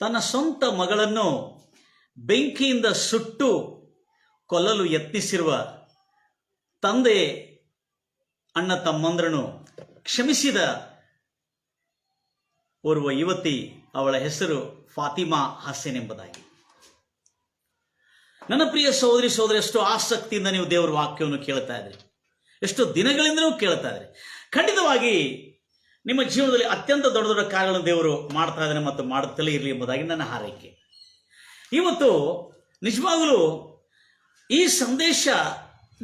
ತನ್ನ ಸ್ವಂತ ಮಗಳನ್ನು ಬೆಂಕಿಯಿಂದ ಸುಟ್ಟು ಕೊಲ್ಲಲು ಯತ್ನಿಸಿರುವ ತಂದೆ ಅಣ್ಣ ತಮ್ಮಂದ್ರನ್ನು ಕ್ಷಮಿಸಿದ ಓರ್ವ ಯುವತಿ, ಅವಳ ಹೆಸರು ಫಾತಿಮಾ ಹಸನ್ ಎಂಬುದಾಗಿ. ನನ್ನ ಪ್ರಿಯ ಸಹೋದರಿ ಎಷ್ಟು ಆಸಕ್ತಿಯಿಂದ ನೀವು ದೇವರ ವಾಕ್ಯವನ್ನು ಕೇಳ್ತಾ ಇದ್ರಿ, ಎಷ್ಟು ದಿನಗಳಿಂದಲೂ ಕೇಳ್ತಾ ಇದ್ರಿ. ಖಂಡಿತವಾಗಿ ನಿಮ್ಮ ಜೀವನದಲ್ಲಿ ಅತ್ಯಂತ ದೊಡ್ಡ ದೊಡ್ಡ ಕಾರ್ಯಗಳನ್ನು ದೇವರು ಮಾಡ್ತಾ ಇದ್ದಾನೆ ಮತ್ತು ಮಾಡುತ್ತಲೇ ಇರಲಿ ಎಂಬುದಾಗಿ ನನ್ನ ಹಾರೈಕೆ. ಇವತ್ತು ನಿಜವಾಗಲೂ ಈ ಸಂದೇಶ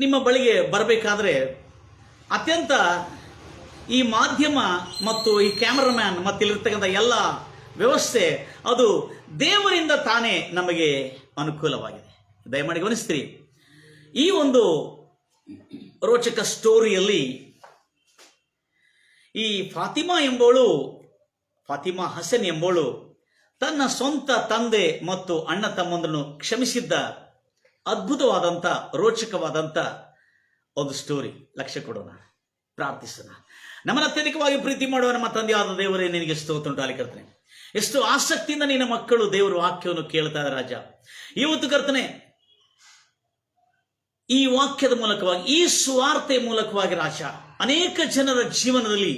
ನಿಮ್ಮ ಬಳಿಗೆ ಬರಬೇಕಾದ್ರೆ ಅತ್ಯಂತ ಈ ಮಾಧ್ಯಮ ಮತ್ತು ಈ ಕ್ಯಾಮರಾಮ್ಯಾನ್ ಮತ್ತು ಇಲ್ಲಿರ್ತಕ್ಕಂಥ ಎಲ್ಲ ವ್ಯವಸ್ಥೆ ಅದು ದೇವರಿಂದ ತಾನೇ ನಮಗೆ ಅನುಕೂಲವಾಗಿದೆ. ದಯಮಾಡಿ ಗಮನಿಸ್ತೀರಿ, ಈ ಒಂದು ರೋಚಕ ಸ್ಟೋರಿಯಲ್ಲಿ ಈ ಫಾತಿಮಾ ಹಸನ್ ಎಂಬವಳು ತನ್ನ ಸ್ವಂತ ತಂದೆ ಮತ್ತು ಅಣ್ಣ ತಮ್ಮಂದರನ್ನು ಕ್ಷಮಿಸಿದ್ದ ಅದ್ಭುತವಾದಂಥ ರೋಚಕವಾದಂಥ ಒಂದು ಸ್ಟೋರಿ. ಲಕ್ಷ್ಯ ಕೊಡೋಣ, ಪ್ರಾರ್ಥಿಸೋಣ. ನಮ್ಮನ್ನು ಅತ್ಯಧಿಕವಾಗಿ ಪ್ರೀತಿ ಮಾಡುವ ನಮ್ಮ ತಂದೆಯಾದ ದೇವರೇ, ನಿನಗೆ ಸ್ತೋತ್ರ ಉಂಟಾಗಲಿ ಕರ್ತನೆ. ಎಷ್ಟು ಆಸಕ್ತಿಯಿಂದ ನಿನ್ನ ಮಕ್ಕಳು ದೇವರ ವಾಕ್ಯವನ್ನು ಕೇಳ್ತಾ ಇದ್ದಾರೆ ರಾಜ. ಇವತ್ತು ಕರ್ತನೆ, ಈ ವಾಕ್ಯದ ಮೂಲಕವಾಗಿ, ಈ ಸುವಾರ್ತೆಯ ಮೂಲಕವಾಗಿ ರಾಜ, ಅನೇಕ ಜನರ ಜೀವನದಲ್ಲಿ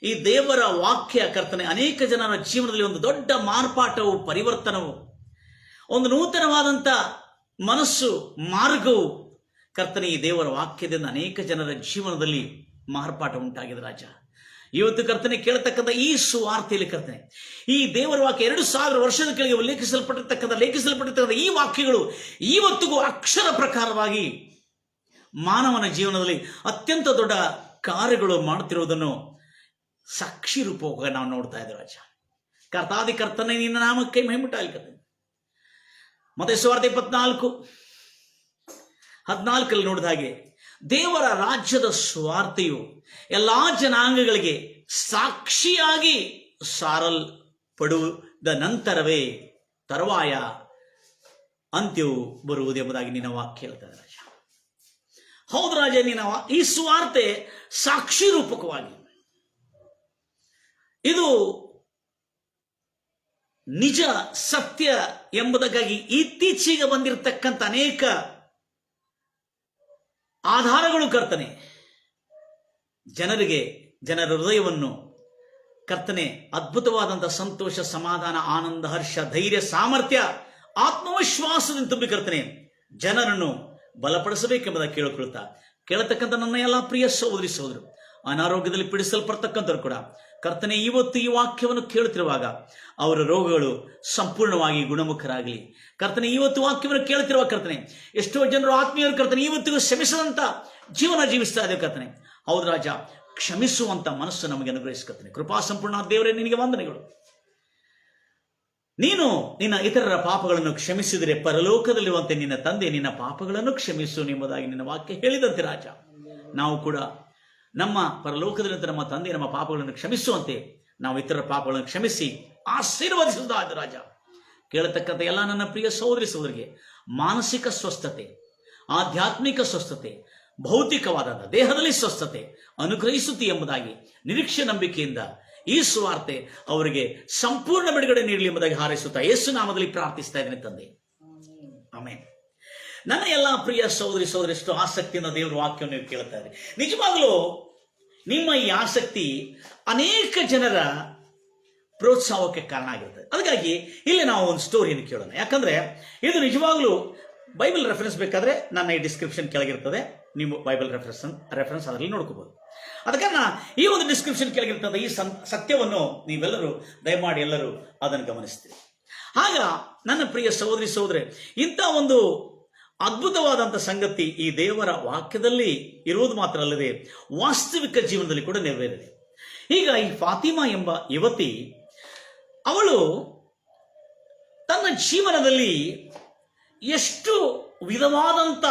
ಈ ದೇವರ ವಾಕ್ಯ ಕರ್ತನೆ ಅನೇಕ ಜನರ ಜೀವನದಲ್ಲಿ ಒಂದು ದೊಡ್ಡ ಮಾರ್ಪಾಟವು, ಪರಿವರ್ತನವು, ಒಂದು ನೂತನವಾದಂಥ ಮನಸ್ಸು, ಮಾರ್ಗವು ಕರ್ತನೆ ಈ ದೇವರ ವಾಕ್ಯದಿಂದ ಅನೇಕ ಜನರ ಜೀವನದಲ್ಲಿ ಮಾರ್ಪಾಟ ಉಂಟಾಗಿದೆ ರಾಜ. ಇವತ್ತು ಕರ್ತನೆ ಕೇಳತಕ್ಕಂಥ ಈ ಸುವಾರ್ತೆಯಲ್ಲಿ ಕರ್ತನೆ ಈ ದೇವರ ವಾಕ್ಯ 2000 ವರ್ಷದ ಕೆಳಗೆ ಲೇಖಿಸಲ್ಪಟ್ಟಿರ್ತಕ್ಕಂಥ ಈ ವಾಕ್ಯಗಳು ಇವತ್ತಿಗೂ ಅಕ್ಷರ ಪ್ರಕಾರವಾಗಿ ಮಾನವನ ಜೀವನದಲ್ಲಿ ಅತ್ಯಂತ ದೊಡ್ಡ ಕಾರ್ಯಗಳು ಮಾಡುತ್ತಿರುವುದನ್ನು ಸಾಕ್ಷಿ ರೂಪವಾಗಿ ನಾವು ನೋಡ್ತಾ ಇದ್ದೇವೆ ರಾಜ. ಕರ್ತಾದಿ ಕರ್ತನೆ ನಿನ್ನ ನಾಮಕ್ಕೆ ಮಹಿಮುಂಟಾಗಲಿ ಕರ್ತನೆ. ಮತ್ತೆ ಸುವಾರ್ತೆ 14 ನೋಡಿದ ಹಾಗೆ ದೇವರ ರಾಜ್ಯದ ಸುವಾರ್ತೆಯು ಎಲ್ಲಾ ಜನಾಂಗಗಳಿಗೆ ಸಾಕ್ಷಿಯಾಗಿ ಸಾರಲ್ಪಡುವುದ ನಂತರವೇ ತರುವಾಯ ಅಂತ್ಯವು ಬರುವುದೆಂಬುದಾಗಿ ನಿನ್ನ ವಾಕ್ಯ ಹೇಳ್ತದೆ ರಾಜ. ಹೌದು ರಾಜ, ನಿನ್ನ ಈ ಸುವಾರ್ತೆ ಸಾಕ್ಷಿ ರೂಪಕವಾಗಿ ಇದು ನಿಜ ಸತ್ಯ ಎಂಬುದಕ್ಕಾಗಿ ಇತ್ತೀಚೆಗೆ ಬಂದಿರತಕ್ಕಂಥ ಅನೇಕ ಆಧಾರಗಳು ಕರ್ತನೆ ಜನರ ಹೃದಯವನ್ನು ಕರ್ತನೆ ಅದ್ಭುತವಾದಂಥ ಸಂತೋಷ, ಸಮಾಧಾನ, ಆನಂದ, ಹರ್ಷ, ಧೈರ್ಯ, ಸಾಮರ್ಥ್ಯ, ಆತ್ಮವಿಶ್ವಾಸದಿಂದ ತುಂಬಿ ಕರ್ತನೆ ಜನರನ್ನು ಬಲಪಡಿಸಬೇಕೆಂಬುದಾಗಿ ಕೇಳತಕ್ಕಂಥ ನನ್ನ ಎಲ್ಲ ಪ್ರಿಯ ಸಹೋದರರು, ಅನಾರೋಗ್ಯದಲ್ಲಿ ಪೀಡಿಸಲ್ಪಡ್ತಕ್ಕಂಥವ್ರು ಕೂಡ ಕರ್ತನೆ ಇವತ್ತು ಈ ವಾಕ್ಯವನ್ನು ಕೇಳುತ್ತಿರುವಾಗ ಅವರ ರೋಗಗಳು ಸಂಪೂರ್ಣವಾಗಿ ಗುಣಮುಖರಾಗಲಿ. ಕರ್ತನೆ ಇವತ್ತು ವಾಕ್ಯವನ್ನು ಕೇಳುತ್ತಿರುವ ಕರ್ತನೆ ಎಷ್ಟೋ ಜನರು ಆತ್ಮೀಯರು ಕರ್ತನೆ ಇವತ್ತಿಗೂ ಕ್ಷಮಿಸದಂತ ಜೀವನ ಜೀವಿಸ್ತಾ ಇದ್ದೇವೆ ಕರ್ತನೆ. ಹೌದು ರಾಜ, ಕ್ಷಮಿಸುವಂತ ಮನಸ್ಸು ನಮಗೆ ಅನುಗ್ರಹಿಸ್ಕರ್ತನೆ. ಕೃಪಾ ಸಂಪೂರ್ಣ ದೇವರೇ, ನಿನಗೆ ವಂದನೆಗಳು. ನೀನು ನಿನ್ನ ಇತರರ ಪಾಪಗಳನ್ನು ಕ್ಷಮಿಸಿದರೆ ಪರಲೋಕದಲ್ಲಿರುವಂತೆ ನಿನ್ನ ತಂದೆ ನಿನ್ನ ಪಾಪಗಳನ್ನು ಕ್ಷಮಿಸು ಎಂಬುದಾಗಿ ನಿನ್ನ ವಾಕ್ಯ ಹೇಳಿದಂತೆ ರಾಜ, ನಾವು ಕೂಡ ನಮ್ಮ ಪರಲೋಕದಲ್ಲಿರುವಂತೆ ನಮ್ಮ ತಂದೆ ನಮ್ಮ ಪಾಪಗಳನ್ನು ಕ್ಷಮಿಸುವಂತೆ ನಾವು ಇತರರ ಪಾಪಗಳನ್ನು ಕ್ಷಮಿಸಿ ಆಶೀರ್ವದಿಸುವುದಾದ ರಾಜ. ಕೇಳತಕ್ಕಂಥ ಎಲ್ಲ ನನ್ನ ಪ್ರಿಯ ಸಹೋದರಿಗೆ ಮಾನಸಿಕ ಸ್ವಸ್ಥತೆ, ಆಧ್ಯಾತ್ಮಿಕ ಸ್ವಸ್ಥತೆ, ಭೌತಿಕವಾದ ದೇಹದಲ್ಲಿ ಸ್ವಸ್ಥತೆ ಅನುಗ್ರಹಿಸುತ್ತಿ ಎಂಬುದಾಗಿ ನಿರೀಕ್ಷೆ ನಂಬಿಕೆಯಿಂದ ಈ ಸುವಾರ್ತೆ ಅವರಿಗೆ ಸಂಪೂರ್ಣ ಬಿಡುಗಡೆ ನೀಡಲಿ ಎಂಬುದಾಗಿ ಹಾರೈಸುತ್ತಾ ಯೇಸು ನಾಮದಲ್ಲಿ ಪ್ರಾರ್ಥಿಸ್ತಾ ಇದ್ದೇನೆ ತಂದೆ, ಆಮೆನ್. ನನ್ನ ಎಲ್ಲ ಪ್ರಿಯ ಸಹೋದರಿ ಎಷ್ಟು ಆಸಕ್ತಿಯಿಂದ ದೇವರ ವಾಕ್ಯವನ್ನು ನೀವು ಕೇಳ್ತಾ ಇದ್ದೀರಿ. ನಿಜವಾಗಲೂ ನಿಮ್ಮ ಈ ಆಸಕ್ತಿ ಅನೇಕ ಜನರ ಪ್ರೋತ್ಸಾಹಕ್ಕೆ ಕಾರಣ ಆಗಿರ್ತದೆ. ಅದಕ್ಕಾಗಿ ಇಲ್ಲಿ ನಾವು ಒಂದು ಸ್ಟೋರಿಯನ್ನು ಕೇಳೋಣ. ಯಾಕಂದ್ರೆ ಇದು ನಿಜವಾಗ್ಲೂ ಬೈಬಲ್ ರೆಫರೆನ್ಸ್ ಬೇಕಾದ್ರೆ ನನ್ನ ಈ ಡಿಸ್ಕ್ರಿಪ್ಷನ್ ಕೆಳಗಿರ್ತದೆ, ನೀವು ಬೈಬಲ್ ರೆಫರೆನ್ಸ್ ಅದರಲ್ಲಿ ನೋಡ್ಕೋಬಹುದು. ಅದಕ್ಕೆ ಈ ಒಂದು ಡಿಸ್ಕ್ರಿಪ್ಷನ್ ಕೆಳಗಿರ್ತದೆ ಈ ಸತ್ಯವನ್ನು ನೀವೆಲ್ಲರೂ ದಯಮಾಡಿ ಎಲ್ಲರೂ ಅದನ್ನು ಗಮನಿಸ್ತೀರಿ. ಆಗ ನನ್ನ ಪ್ರಿಯ ಸಹೋದರಿ ಇಂಥ ಒಂದು ಅದ್ಭುತವಾದಂಥ ಸಂಗತಿ ಈ ದೇವರ ವಾಕ್ಯದಲ್ಲಿ ಇರುವುದು ಮಾತ್ರ ಅಲ್ಲದೆ ವಾಸ್ತವಿಕ ಜೀವನದಲ್ಲಿ ಕೂಡ ನೆರವೇರಿದೆ. ಈಗ ಈ ಫಾತಿಮಾ ಎಂಬ ಯುವತಿ, ಅವಳು ತನ್ನ ಜೀವನದಲ್ಲಿ ಎಷ್ಟು ವಿಧವಾದಂಥ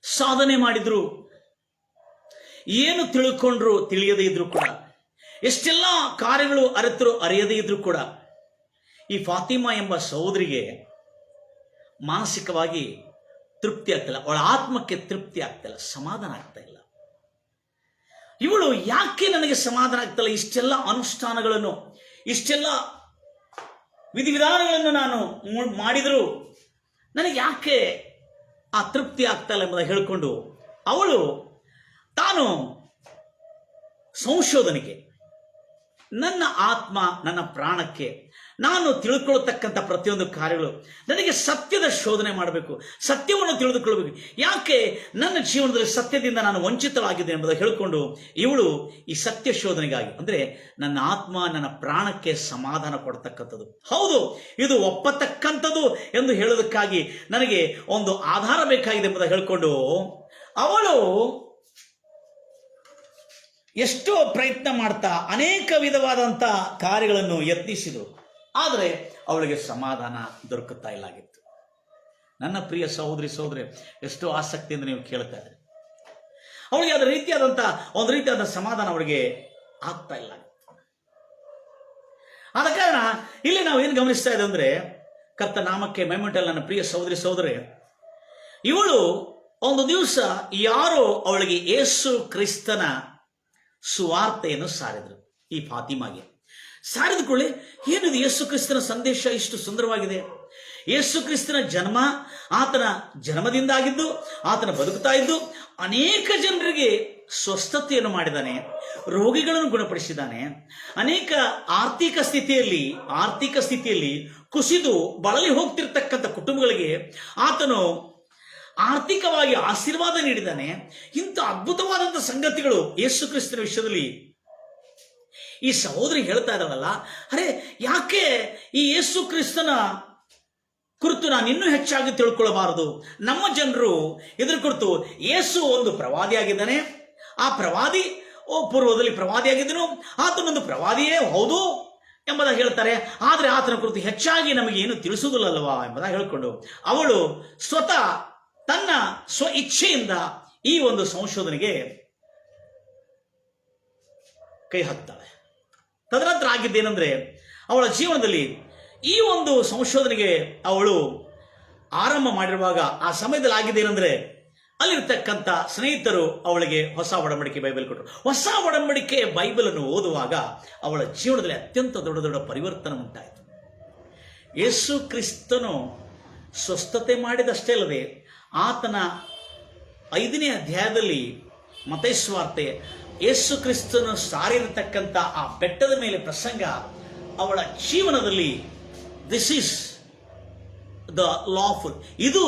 ಸಾಧನೆ ಮಾಡಿದ್ರು, ಏನು ತಿಳ್ಕೊಂಡ್ರು ತಿಳಿಯದೇ ಇದ್ರು ಕೂಡ, ಎಷ್ಟೆಲ್ಲ ಕಾರ್ಯಗಳು ಅರಿಯದೇ ಇದ್ರು ಕೂಡ ಈ ಫಾತಿಮಾ ಎಂಬ ಸಹೋದರಿಗೆ ಮಾನಸಿಕವಾಗಿ ತೃಪ್ತಿ ಆಗ್ತಿಲ್ಲ, ಅವಳ ಆತ್ಮಕ್ಕೆ ತೃಪ್ತಿ ಆಗ್ತಿಲ್ಲ, ಸಮಾಧಾನ ಆಗ್ತಾ ಇಲ್ಲ. ಇವಳು ಯಾಕೆ ನನಗೆ ಸಮಾಧಾನ ಆಗ್ತಿಲ್ಲ, ಇಷ್ಟೆಲ್ಲ ಅನುಷ್ಠಾನಗಳನ್ನು ಇಷ್ಟೆಲ್ಲ ವಿಧಿವಿಧಾನಗಳನ್ನು ನಾನು ಮಾಡಿದರೂ ನನಗೆ ಯಾಕೆ ಆ ತೃಪ್ತಿ ಆಗ್ತಾ ಇಲ್ಲ ಎಂಬುದಾಗಿ ಹೇಳಿಕೊಂಡು ಅವಳು ತಾನು ಸಂಶೋಧನೆಗೆ, ನನ್ನ ಆತ್ಮ ನನ್ನ ಪ್ರಾಣಕ್ಕೆ ನಾನು ತಿಳ್ಕೊಳ್ತಕ್ಕಂಥ ಪ್ರತಿಯೊಂದು ಕಾರ್ಯಗಳು ನನಗೆ ಸತ್ಯದ ಶೋಧನೆ ಮಾಡಬೇಕು, ಸತ್ಯವನ್ನು ತಿಳಿದುಕೊಳ್ಳಬೇಕು. ಯಾಕೆ ನನ್ನ ಜೀವನದಲ್ಲಿ ಸತ್ಯದಿಂದ ನಾನು ವಂಚಿತಳಾಗಿದ್ದೆ ಎಂಬುದಾಗಿ ಹೇಳಿಕೊಂಡು ಇವಳು ಈ ಸತ್ಯ ಶೋಧನೆಗಾಗಿ, ಅಂದರೆ ನನ್ನ ಆತ್ಮ ನನ್ನ ಪ್ರಾಣಕ್ಕೆ ಸಮಾಧಾನ ಕೊಡ್ತಕ್ಕಂಥದ್ದು, ಹೌದು ಇದು ಒಪ್ಪತಕ್ಕಂಥದ್ದು ಎಂದು ಹೇಳೋದಕ್ಕಾಗಿ ನನಗೆ ಒಂದು ಆಧಾರ ಬೇಕಾಗಿದೆ ಎಂಬುದಾಗಿ ಹೇಳಿಕೊಂಡು ಅವಳು ಎಷ್ಟೋ ಪ್ರಯತ್ನ ಮಾಡ್ತಾ ಅನೇಕ ವಿಧವಾದಂಥ ಕಾರ್ಯಗಳನ್ನು ಯತ್ನಿಸಿದರು. ಆದರೆ ಅವಳಿಗೆ ಸಮಾಧಾನ ದೊರಕುತ್ತಾ ಇಲ್ಲಾಗಿತ್ತು. ನನ್ನ ಪ್ರಿಯ ಸಹೋದರಿ ಎಷ್ಟೋ ಆಸಕ್ತಿಯಿಂದ ನೀವು ಕೇಳ್ತಾ ಇದ್ರಿ. ಅವಳಿಗೆ ಒಂದು ರೀತಿಯಾದ ಸಮಾಧಾನ ಅವಳಿಗೆ ಆಗ್ತಾ ಇಲ್ಲ. ಆದ ಕಾರಣ ಇಲ್ಲಿ ನಾವು ಏನು ಗಮನಿಸ್ತಾ ಇದ್ದೇವೆ ಅಂದ್ರೆ, ಕರ್ತ ನಾಮಕ್ಕೆ ಮಹಿಮೆಯುಂಟಲ್ಲ ನನ್ನ ಪ್ರಿಯ ಸಹೋದರಿ, ಇವಳು ಒಂದು ದಿವಸ ಯಾರೋ ಅವಳಿಗೆ ಯೇಸು ಕ್ರಿಸ್ತನ ಸುವಾರ್ತೆಯನ್ನು ಸಾರಿದರು. ಈ ಫಾತಿಮಾಗೆ ಸಾರಿದ ಕೂಡಲೇ ಏನಿದು ಯೇಸು ಕ್ರಿಸ್ತನ ಸಂದೇಶ ಇಷ್ಟು ಸುಂದರವಾಗಿದೆ, ಯೇಸು ಕ್ರಿಸ್ತನ ಜನ್ಮ, ಆತನ ಜನ್ಮದಿಂದಾಗಿದ್ದು ಆತನ ಬದುಕುತ್ತಾ ಇದ್ದು ಅನೇಕ ಜನರಿಗೆ ಸ್ವಸ್ಥತೆಯನ್ನು ಮಾಡಿದ್ದಾನೆ, ರೋಗಿಗಳನ್ನು ಗುಣಪಡಿಸಿದ್ದಾನೆ, ಅನೇಕ ಆರ್ಥಿಕ ಸ್ಥಿತಿಯಲ್ಲಿ ಕುಸಿದು ಬಳಲಿ ಹೋಗ್ತಿರ್ತಕ್ಕಂಥ ಕುಟುಂಬಗಳಿಗೆ ಆತನು ಆರ್ಥಿಕವಾಗಿ ಆಶೀರ್ವಾದ ನೀಡಿದ್ದಾನೆ. ಇಂಥ ಅದ್ಭುತವಾದಂಥ ಸಂಗತಿಗಳು ಯೇಸು ಕ್ರಿಸ್ತನ ವಿಷಯದಲ್ಲಿ ಈ ಸಹೋದರಿ ಹೇಳ್ತಾ ಇದ್ದಾಳಲ್ಲ, ಅರೆ ಯಾಕೆ ಈ ಯೇಸು ಕ್ರಿಸ್ತನ ಕುರಿತು ನಾನು ಇನ್ನೂ ಹೆಚ್ಚಾಗಿ ತಿಳ್ಕೊಳ್ಳಬಾರದು? ನಮ್ಮ ಜನರು ಇದರ ಕುರಿತು ಯೇಸು ಒಂದು ಪ್ರವಾದಿಯಾಗಿದ್ದಾನೆ, ಆ ಪ್ರವಾದಿ ಪೂರ್ವದಲ್ಲಿ ಪ್ರವಾದಿಯಾಗಿದ್ದನು, ಆತನೊಂದು ಪ್ರವಾದಿಯೇ ಹೌದು ಎಂಬುದಾಗಿ ಹೇಳ್ತಾರೆ, ಆದರೆ ಆತನ ಕುರಿತು ಹೆಚ್ಚಾಗಿ ನಮಗೆ ಏನು ತಿಳಿಸುವುದಿಲ್ಲಲ್ವಾ ಎಂಬುದಾಗಿ ಹೇಳಿಕೊಂಡು ಅವಳು ಸ್ವತಃ ತನ್ನ ಸ್ವ ಇಚ್ಛೆಯಿಂದ ಈ ಒಂದು ಸಂಶೋಧನೆಗೆ ಕೈ ಹಾಕ್ತಾಳೆ. ತದನಂತರ ಆಗಿದ್ದೇನೆಂದ್ರೆ, ಅವಳ ಜೀವನದಲ್ಲಿ ಈ ಒಂದು ಸಂಶೋಧನೆಗೆ ಅವಳು ಆರಂಭ ಮಾಡಿರುವಾಗ ಆ ಸಮಯದಲ್ಲಿ ಆಗಿದ್ದೇನೆಂದ್ರೆ, ಅಲ್ಲಿರ್ತಕ್ಕಂಥ ಸ್ನೇಹಿತರು ಅವಳಿಗೆ ಹೊಸ ಒಡಂಬಡಿಕೆ ಬೈಬಲ್ ಕೊಟ್ಟರು. ಹೊಸ ಒಡಂಬಡಿಕೆ ಬೈಬಲನ್ನು ಓದುವಾಗ ಅವಳ ಜೀವನದಲ್ಲಿ ಅತ್ಯಂತ ದೊಡ್ಡ ಪರಿವರ್ತನೆ ಉಂಟಾಯಿತು. ಯೇಸು ಕ್ರಿಸ್ತನು ಸ್ವಸ್ಥತೆ ಮಾಡಿದಷ್ಟೇ ಅಲ್ಲದೆ ಆತನ 5ನೇ ಅಧ್ಯಾಯದಲ್ಲಿ ಮತ್ತಾಯ ಸುವಾರ್ತೆ ಯೇಸು ಕ್ರಿಸ್ತನು ಸಾರಿರತಕ್ಕಂಥ ಆ ಬೆಟ್ಟದ ಮೇಲೆ ಪ್ರಸಂಗ ಅವಳ ಜೀವನದಲ್ಲಿ ದಿಸ್ ಈಸ್ ದ ಲಾಫುಲ್, ಇದು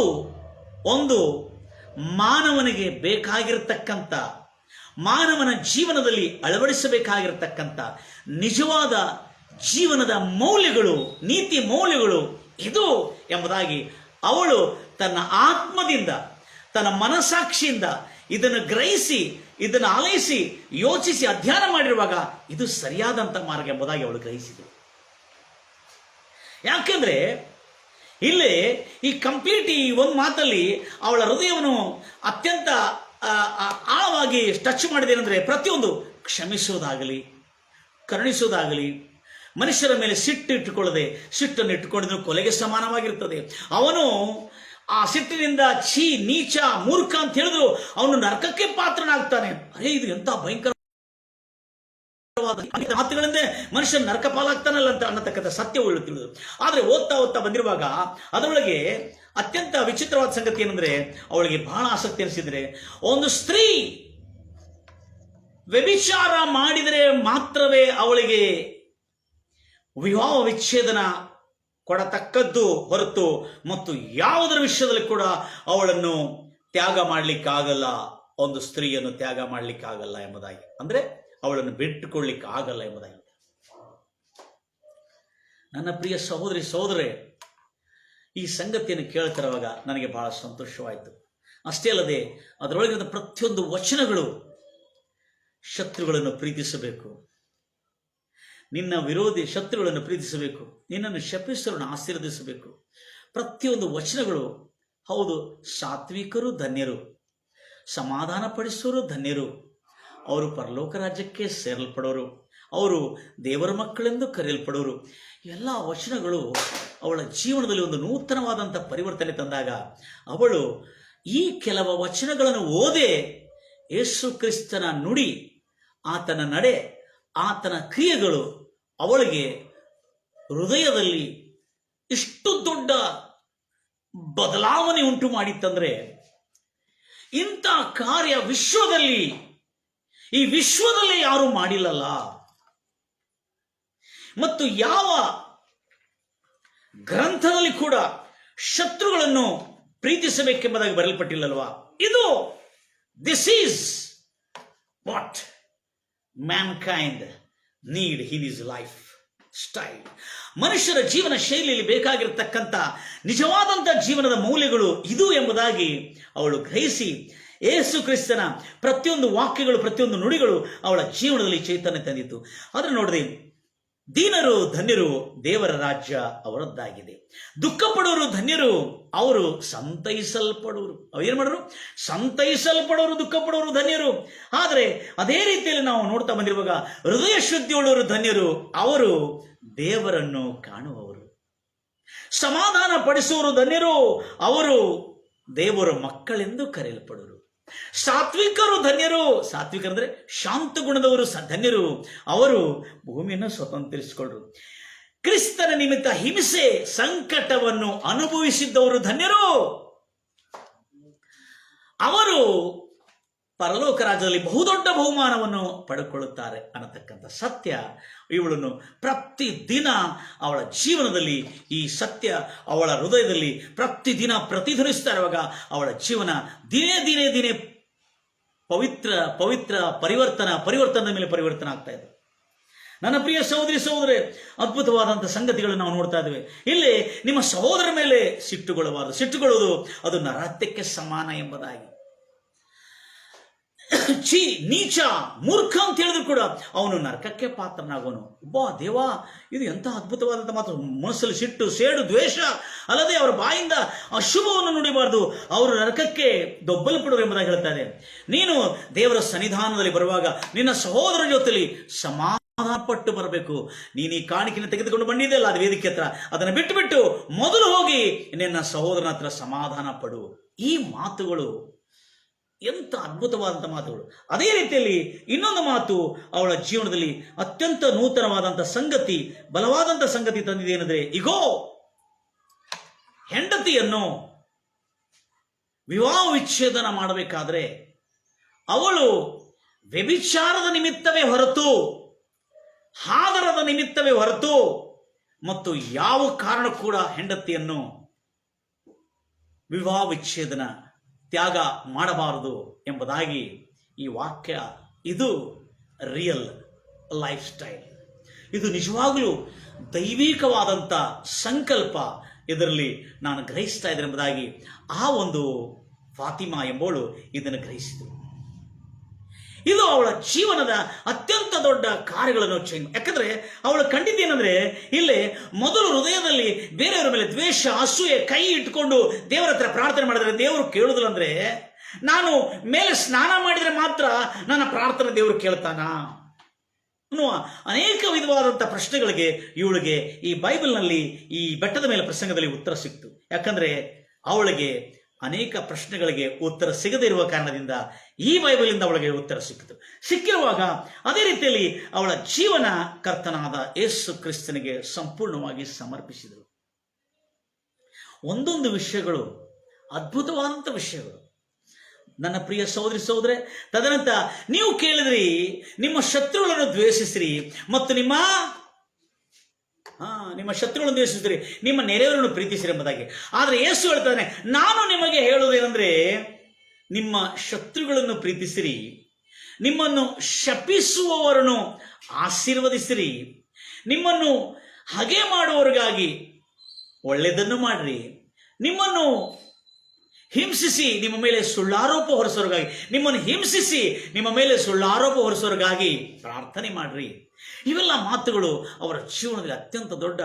ಒಂದು ಮಾನವನಿಗೆ ಬೇಕಾಗಿರತಕ್ಕಂಥ, ಮಾನವನ ಜೀವನದಲ್ಲಿ ಅಳವಡಿಸಬೇಕಾಗಿರತಕ್ಕಂಥ ನಿಜವಾದ ಜೀವನದ ಮೌಲ್ಯಗಳು, ನೀತಿ ಮೌಲ್ಯಗಳು ಇದು ಎಂಬುದಾಗಿ ಅವಳು ತನ್ನ ಆತ್ಮದಿಂದ, ತನ್ನ ಮನಸಾಕ್ಷಿಯಿಂದ ಇದನ್ನು ಗ್ರಹಿಸಿ, ಇದನ್ನು ಆಲೈಸಿ, ಯೋಚಿಸಿ ಅಧ್ಯಯನ ಮಾಡಿರುವಾಗ ಇದು ಸರಿಯಾದಂಥ ಮಾರ್ಗ ಎಂಬುದಾಗಿ ಅವಳು ಗ್ರಹಿಸಿದಳು. ಯಾಕೆಂದ್ರೆ ಇಲ್ಲಿ ಈ ಕಂಪ್ಲೀಟ್ ಈ ಒಂದು ಮಾತಲ್ಲಿ ಅವಳ ಹೃದಯವನ್ನು ಅತ್ಯಂತ ಆಳವಾಗಿ ಟಚ್ ಮಾಡಿದೇನೆಂದ್ರೆ, ಪ್ರತಿಯೊಂದು ಕ್ಷಮಿಸುವುದಾಗಲಿ, ಕರುಣಿಸುವುದಾಗಲಿ, ಮನುಷ್ಯರ ಮೇಲೆ ಸಿಟ್ಟನ್ನು ಇಟ್ಟುಕೊಂಡಿದ್ದು ಕೊಲೆಗೆ ಸಮಾನವಾಗಿರುತ್ತದೆ. ಅವನು ಆ ಸಿಟ್ಟಿನಿಂದ ಛೀ, ನೀಚ, ಮೂರ್ಖ ಅಂತ ಹೇಳಿದ್ರು ಅವನು ನರಕಕ್ಕೆ ಪಾತ್ರನಾಗ್ತಾನೆ. ಅರೇ ಇದು ಎಂತ ಭಯಂಕರ ಮಾತುಗಳಿಂದ ಮನುಷ್ಯ ನರಕ ಪಾಲಾಗ್ತಾನಲ್ಲ ಅಂತ ಅನ್ನತಕ್ಕಂಥ ಸತ್ಯಗಳು ತಿಳಿದು. ಆದ್ರೆ ಓದ್ತಾ ಬಂದಿರುವಾಗ ಅದರೊಳಗೆ ಅತ್ಯಂತ ವಿಚಿತ್ರವಾದ ಸಂಗತಿ ಏನಂದ್ರೆ, ಅವಳಿಗೆ ಬಹಳ ಆಸಕ್ತಿ ಅನಿಸಿದ್ರೆ, ಒಂದು ಸ್ತ್ರೀ ವ್ಯಭಿಚಾರ ಮಾಡಿದರೆ ಮಾತ್ರವೇ ಅವಳಿಗೆ ವಿವಾಹ ವಿಚ್ಛೇದನ ಕೊಡತಕ್ಕದ್ದು ಹೊರತು ಮತ್ತು ಯಾವುದರ ವಿಷಯದಲ್ಲಿ ಕೂಡ ಅವಳನ್ನು ತ್ಯಾಗ ಮಾಡಲಿಕ್ಕಾಗಲ್ಲ, ಒಂದು ಸ್ತ್ರೀಯನ್ನು ತ್ಯಾಗ ಮಾಡಲಿಕ್ಕಾಗಲ್ಲ ಎಂಬುದಾಗಿ, ಅಂದ್ರೆ ಅವಳನ್ನು ಬಿಟ್ಟುಕೊಳ್ಳಿಕ್ಕೆ ಆಗಲ್ಲ ಎಂಬುದಾಗಿ. ನನ್ನ ಪ್ರಿಯ ಸಹೋದರೇ, ಈ ಸಂಗತಿಯನ್ನು ಕೇಳ್ತಿರುವಾಗ ನನಗೆ ಬಹಳ ಸಂತೋಷವಾಯಿತು. ಅಷ್ಟೇ ಅಲ್ಲದೆ ಅದರೊಳಗಿನ ಪ್ರತಿಯೊಂದು ವಚನಗಳು ಶತ್ರುಗಳನ್ನು ಪ್ರೀತಿಸಬೇಕು, ನಿನ್ನ ವಿರೋಧಿ ಶತ್ರುಗಳನ್ನು ಪ್ರೀತಿಸಬೇಕು, ನಿನ್ನನ್ನು ಶಪಿಸರನ್ನು ಆಶೀರ್ವದಿಸಬೇಕು. ಪ್ರತಿಯೊಂದು ವಚನಗಳು ಹೌದು, ಸಾತ್ವಿಕರು ಧನ್ಯರು, ಸಮಾಧಾನ ಪಡಿಸುವರು ಧನ್ಯರು, ಅವರು ಪರಲೋಕ ರಾಜ್ಯಕ್ಕೆ ಸೇರಲ್ಪಡೋರು, ಅವರು ದೇವರ ಮಕ್ಕಳೆಂದು ಕರೆಯಲ್ಪಡೋರು. ಎಲ್ಲ ವಚನಗಳು ಅವಳ ಜೀವನದಲ್ಲಿ ಒಂದು ನೂತನವಾದಂಥ ಪರಿವರ್ತನೆ ತಂದಾಗ ಅವಳು ಈ ಕೆಲವು ವಚನಗಳನ್ನು ಓದೇ ಯೇಸು ಕ್ರಿಸ್ತನ ನುಡಿ, ಆತನ ನಡೆ, ಆತನ ಕ್ರಿಯೆಗಳು ಅವಳಿಗೆ ಹೃದಯದಲ್ಲಿ ಇಷ್ಟು ದೊಡ್ಡ ಬದಲಾವಣೆ ಉಂಟು ಮಾಡಿತ್ತಂದ್ರೆ, ಇಂಥ ಕಾರ್ಯ ಈ ವಿಶ್ವದಲ್ಲಿ ಯಾರು ಮಾಡಿಲ್ಲಲ್ಲ. ಮತ್ತು ಯಾವ ಗ್ರಂಥದಲ್ಲಿ ಕೂಡ ಶತ್ರುಗಳನ್ನು ಪ್ರೀತಿಸಬೇಕೆಂಬುದಾಗಿ ಬರೆಯಲ್ಪಟ್ಟಿಲ್ಲಲ್ವಾ. This is what mankind need in his lifestyle. ಮನುಷ್ಯರ ಜೀವನ ಶೈಲಿಯಲ್ಲಿ ಬೇಕಾಗಿರತಕ್ಕಂಥ ನಿಜವಾದಂಥ ಜೀವನದ ಮೌಲ್ಯಗಳು ಇದು ಎಂಬುದಾಗಿ ಅವಳು ಗ್ರಹಿಸಿ, ಯೇಸು ಕ್ರಿಸ್ತನ ಪ್ರತಿಯೊಂದು ವಾಕ್ಯಗಳು, ಪ್ರತಿಯೊಂದು ನುಡಿಗಳು ಅವಳ ಜೀವನದಲ್ಲಿ ಚೈತನ್ಯ ತಂದಿತ್ತು. ಆದ್ರೆ ನೋಡ್ರಿ, ದೀನರು ಧನ್ಯರು, ದೇವರ ರಾಜ್ಯ ಅವರದ್ದಾಗಿದೆ. ದುಃಖ ಪಡೋರು ಧನ್ಯರು, ಅವರು ಸಂತೈಸಲ್ಪಡೋರು. ಏನ್ ಮಾಡೋರು? ಸಂತೈಸಲ್ಪಡೋರು. ದುಃಖ ಪಡೋರು ಧನ್ಯರು. ಆದರೆ ಅದೇ ರೀತಿಯಲ್ಲಿ ನಾವು ನೋಡ್ತಾ ಬಂದಿರುವಾಗ ಹೃದಯ ಶುದ್ಧಿಯುಳ್ಳವರು ಧನ್ಯರು, ಅವರು ದೇವರನ್ನು ಕಾಣುವವರು. ಸಮಾಧಾನ ಪಡಿಸುವವರು ಧನ್ಯರು, ಅವರು ದೇವರ ಮಕ್ಕಳೆಂದು ಕರೆಯಲ್ಪಡೋರು. ಸಾತ್ವಿಕರು ಧನ್ಯರು, ಸಾತ್ವಿಕರಂದ್ರೆ ಶಾಂತ ಗುಣದವರು ಧನ್ಯರು, ಅವರು ಭೂಮಿಯನ್ನು ಸ್ವತಂತ್ರಿಸಿಕೊಂಡರು. ಕ್ರಿಸ್ತನ ನಿಮಿತ್ತ ಹಿಂಸೆ ಸಂಕಟವನ್ನು ಅನುಭವಿಸಿದ್ದವರು ಧನ್ಯರು, ಅವರು ಪರಲೋಕ ರಾಜ್ಯದಲ್ಲಿ ಬಹುದೊಡ್ಡ ಬಹುಮಾನವನ್ನು ಪಡೆದುಕೊಳ್ಳುತ್ತಾರೆ ಅನ್ನತಕ್ಕಂಥ ಸತ್ಯ ಇವಳನ್ನು ಪ್ರತಿದಿನ ಅವಳ ಜೀವನದಲ್ಲಿ, ಈ ಸತ್ಯ ಅವಳ ಹೃದಯದಲ್ಲಿ ಪ್ರತಿದಿನ ಪ್ರತಿಧ್ವನಿಸ್ತಾ ಇರುವಾಗ ಅವಳ ಜೀವನ ದಿನೇ ದಿನೇ ದಿನೇ ಪವಿತ್ರ ಪರಿವರ್ತನದ ಮೇಲೆ ಪರಿವರ್ತನೆ ಆಗ್ತಾ ಇದೆ. ನನ್ನ ಪ್ರಿಯ ಸಹೋದರಿ ಸಹೋದರೇ, ಅದ್ಭುತವಾದಂಥ ಸಂಗತಿಗಳನ್ನು ನಾವು ನೋಡ್ತಾ ಇದ್ದೇವೆ. ಇಲ್ಲಿ ನಿಮ್ಮ ಸಹೋದರ ಮೇಲೆ ಸಿಟ್ಟುಗೊಳ್ಳಬಾರದು. ಸಿಟ್ಟುಗೊಳ್ಳುವುದು ಅದು ನರಹತ್ಯಕ್ಕೆ ಸಮಾನ ಎಂಬುದಾಗಿ. ನೀಚ ಮೂರ್ಖ ಅಂತ ಹೇಳಿದ್ರು ಕೂಡ ಅವನು ನರಕಕ್ಕೆ ಪಾತ್ರನಾಗುವನು. ದೇವಾ, ಇದು ಎಂಥ ಅದ್ಭುತವಾದಂಥ ಮಾತು. ಮನಸ್ಸಲ್ಲಿ ಸಿಟ್ಟು, ಸೇಡು, ದ್ವೇಷ ಅಲ್ಲದೆ ಅವರ ಬಾಯಿಂದ ಅಶುಭವನ್ನು ನುಡಿಬಾರದು, ಅವರು ನರಕಕ್ಕೆ ದೊಬ್ಬಲ್ಪಡುವರು ಎಂಬುದಾಗಿ ಹೇಳ್ತಾ ಇದೆ. ನೀನು ದೇವರ ಸನ್ನಿಧಾನದಲ್ಲಿ ಬರುವಾಗ ನಿನ್ನ ಸಹೋದರ ಜೊತೆಲಿ ಸಮಾಧಾನ ಪಟ್ಟು ಬರಬೇಕು. ನೀನು ಈ ಕಾಣಿಕೆಯನ್ನು ತೆಗೆದುಕೊಂಡು ಬಂದಿದ್ದೆಲ್ಲ ಅದು ವೇದಿಕೆ ಹತ್ರ, ಅದನ್ನು ಬಿಟ್ಟು ಮೊದಲು ಹೋಗಿ ನಿನ್ನ ಸಹೋದರನ ಹತ್ರ ಸಮಾಧಾನ ಪಡು. ಈ ಮಾತುಗಳು ಎಂಥ ಅದ್ಭುತವಾದಂಥ ಮಾತುಗಳು. ಅದೇ ರೀತಿಯಲ್ಲಿ ಇನ್ನೊಂದು ಮಾತು ಅವಳ ಜೀವನದಲ್ಲಿ ಅತ್ಯಂತ ನೂತನವಾದಂಥ ಸಂಗತಿ, ಬಲವಾದಂಥ ಸಂಗತಿ ತಂದಿದೆ ಏನಂದ್ರೆ, ಇಗೋ, ಹೆಂಡತಿಯನ್ನು ವಿವಾಹ ವಿಚ್ಛೇದನ ಮಾಡಬೇಕಾದ್ರೆ ಅವಳು ವ್ಯಭಿಚಾರದ ನಿಮಿತ್ತವೇ ಹೊರತು, ಹಾದರದ ನಿಮಿತ್ತವೇ ಹೊರತು ಮತ್ತು ಯಾವ ಕಾರಣ ಕೂಡ ಹೆಂಡತಿಯನ್ನು ವಿವಾಹ ವಿಚ್ಛೇದನ ತ್ಯಾಗ ಮಾಡಬಾರದು ಎಂಬುದಾಗಿ ಈ ವಾಕ್ಯ, ಇದು ರಿಯಲ್ ಲೈಫ್ ಸ್ಟೈಲ್. ಇದು ನಿಜವಾಗಲೂ ದೈವಿಕವಾದಂಥ ಸಂಕಲ್ಪ ಇದರಲ್ಲಿ ನಾನು ಗ್ರಹಿಸ್ತಾ ಇದ್ದೇನೆ ಎಂಬುದಾಗಿ ಆ ಒಂದು ಫಾತಿಮಾ ಎಂಬವಳು ಇದನ್ನು ಗ್ರಹಿಸಿತು. ಇದು ಅವಳ ಜೀವನದ ಅತ್ಯಂತ ದೊಡ್ಡ ಕಾರ್ಯಗಳನ್ನು ಚೇಂಜ್. ಯಾಕಂದ್ರೆ ಅವಳು ಕಂಡಿದ್ದೇನೆಂದ್ರೆ, ಇಲ್ಲಿ ಮೊದಲು ಹೃದಯದಲ್ಲಿ ಬೇರೆಯವರ ಮೇಲೆ ದ್ವೇಷ, ಅಸೂಯೆ, ಕೈ ಇಟ್ಕೊಂಡು ದೇವರ ಹತ್ರ ಪ್ರಾರ್ಥನೆ ಮಾಡಿದ್ರೆ ದೇವರು ಕೇಳುದಿಲ್ಲ. ಅಂದ್ರೆ ನಾನು ಮೇಲೆ ಸ್ನಾನ ಮಾಡಿದ್ರೆ ಮಾತ್ರ ನನ್ನ ಪ್ರಾರ್ಥನೆ ದೇವರು ಕೇಳ್ತಾನ ಅನ್ನುವ ಅನೇಕ ವಿಧವಾದಂಥ ಪ್ರಶ್ನೆಗಳಿಗೆ ಇವಳಿಗೆ ಈ ಬೈಬಲ್ನಲ್ಲಿ, ಈ ಬೆಟ್ಟದ ಮೇಲೆ ಪ್ರಸಂಗದಲ್ಲಿ ಉತ್ತರ ಸಿಕ್ತು. ಯಾಕಂದ್ರೆ ಅವಳಿಗೆ ಅನೇಕ ಪ್ರಶ್ನೆಗಳಿಗೆ ಉತ್ತರ ಸಿಗದೇ ಇರುವ ಕಾರಣದಿಂದ ಈ ಬೈಬಲಿಂದ ಅವಳಿಗೆ ಉತ್ತರ ಸಿಕ್ಕಿರುವಾಗ ಅದೇ ರೀತಿಯಲ್ಲಿ ಅವಳ ಜೀವನ ಕರ್ತನಾದ ಯೇಸು ಕ್ರಿಸ್ತನಿಗೆ ಸಂಪೂರ್ಣವಾಗಿ ಸಮರ್ಪಿಸಿದರು. ಒಂದೊಂದು ವಿಷಯಗಳು ಅದ್ಭುತವಾದಂಥ ವಿಷಯಗಳು. ನನ್ನ ಪ್ರಿಯ ಸಹೋದರಿ ಸಹೋದರೇ, ತದನಂತರ ನೀವು ಕೇಳಿದ್ರಿ, ನಿಮ್ಮ ಶತ್ರುಗಳನ್ನು ದ್ವೇಷಿಸಿರಿ ಮತ್ತು ನಿಮ್ಮ ಶತ್ರುಗಳನ್ನು ದ್ವೇಷಿಸಿರಿ, ನಿಮ್ಮ ನೆರೆಯವರನ್ನು ಪ್ರೀತಿಸಿರಿ ಎಂಬುದಾಗಿ. ಆದರೆ ಯೇಸು ಹೇಳ್ತಾನೆ, ನಾನು ನಿಮಗೆ ಹೇಳುವುದೇನೆಂದ್ರೆ, ನಿಮ್ಮ ಶತ್ರುಗಳನ್ನು ಪ್ರೀತಿಸಿರಿ, ನಿಮ್ಮನ್ನು ಶಪಿಸುವವರನ್ನು ಆಶೀರ್ವದಿಸಿರಿ, ನಿಮ್ಮನ್ನು ಹಗೆ ಮಾಡುವವರಿಗಾಗಿ ಒಳ್ಳೆಯದನ್ನು ಮಾಡಿರಿ, ನಿಮ್ಮನ್ನು ಹಿಂಸಿಸಿ ನಿಮ್ಮ ಮೇಲೆ ಸುಳ್ಳಾರೋಪ ಹೊರಿಸೋರಿಗಾಗಿ, ನಿಮ್ಮನ್ನು ಹಿಂಸಿಸಿ ನಿಮ್ಮ ಮೇಲೆ ಸುಳ್ಳಾರೋಪ ಹೊರಿಸೋರಿಗಾಗಿ ಪ್ರಾರ್ಥನೆ ಮಾಡ್ರಿ. ಇವೆಲ್ಲ ಮಾತುಗಳು ಅವರ ಜೀವನದಲ್ಲಿ ಅತ್ಯಂತ ದೊಡ್ಡ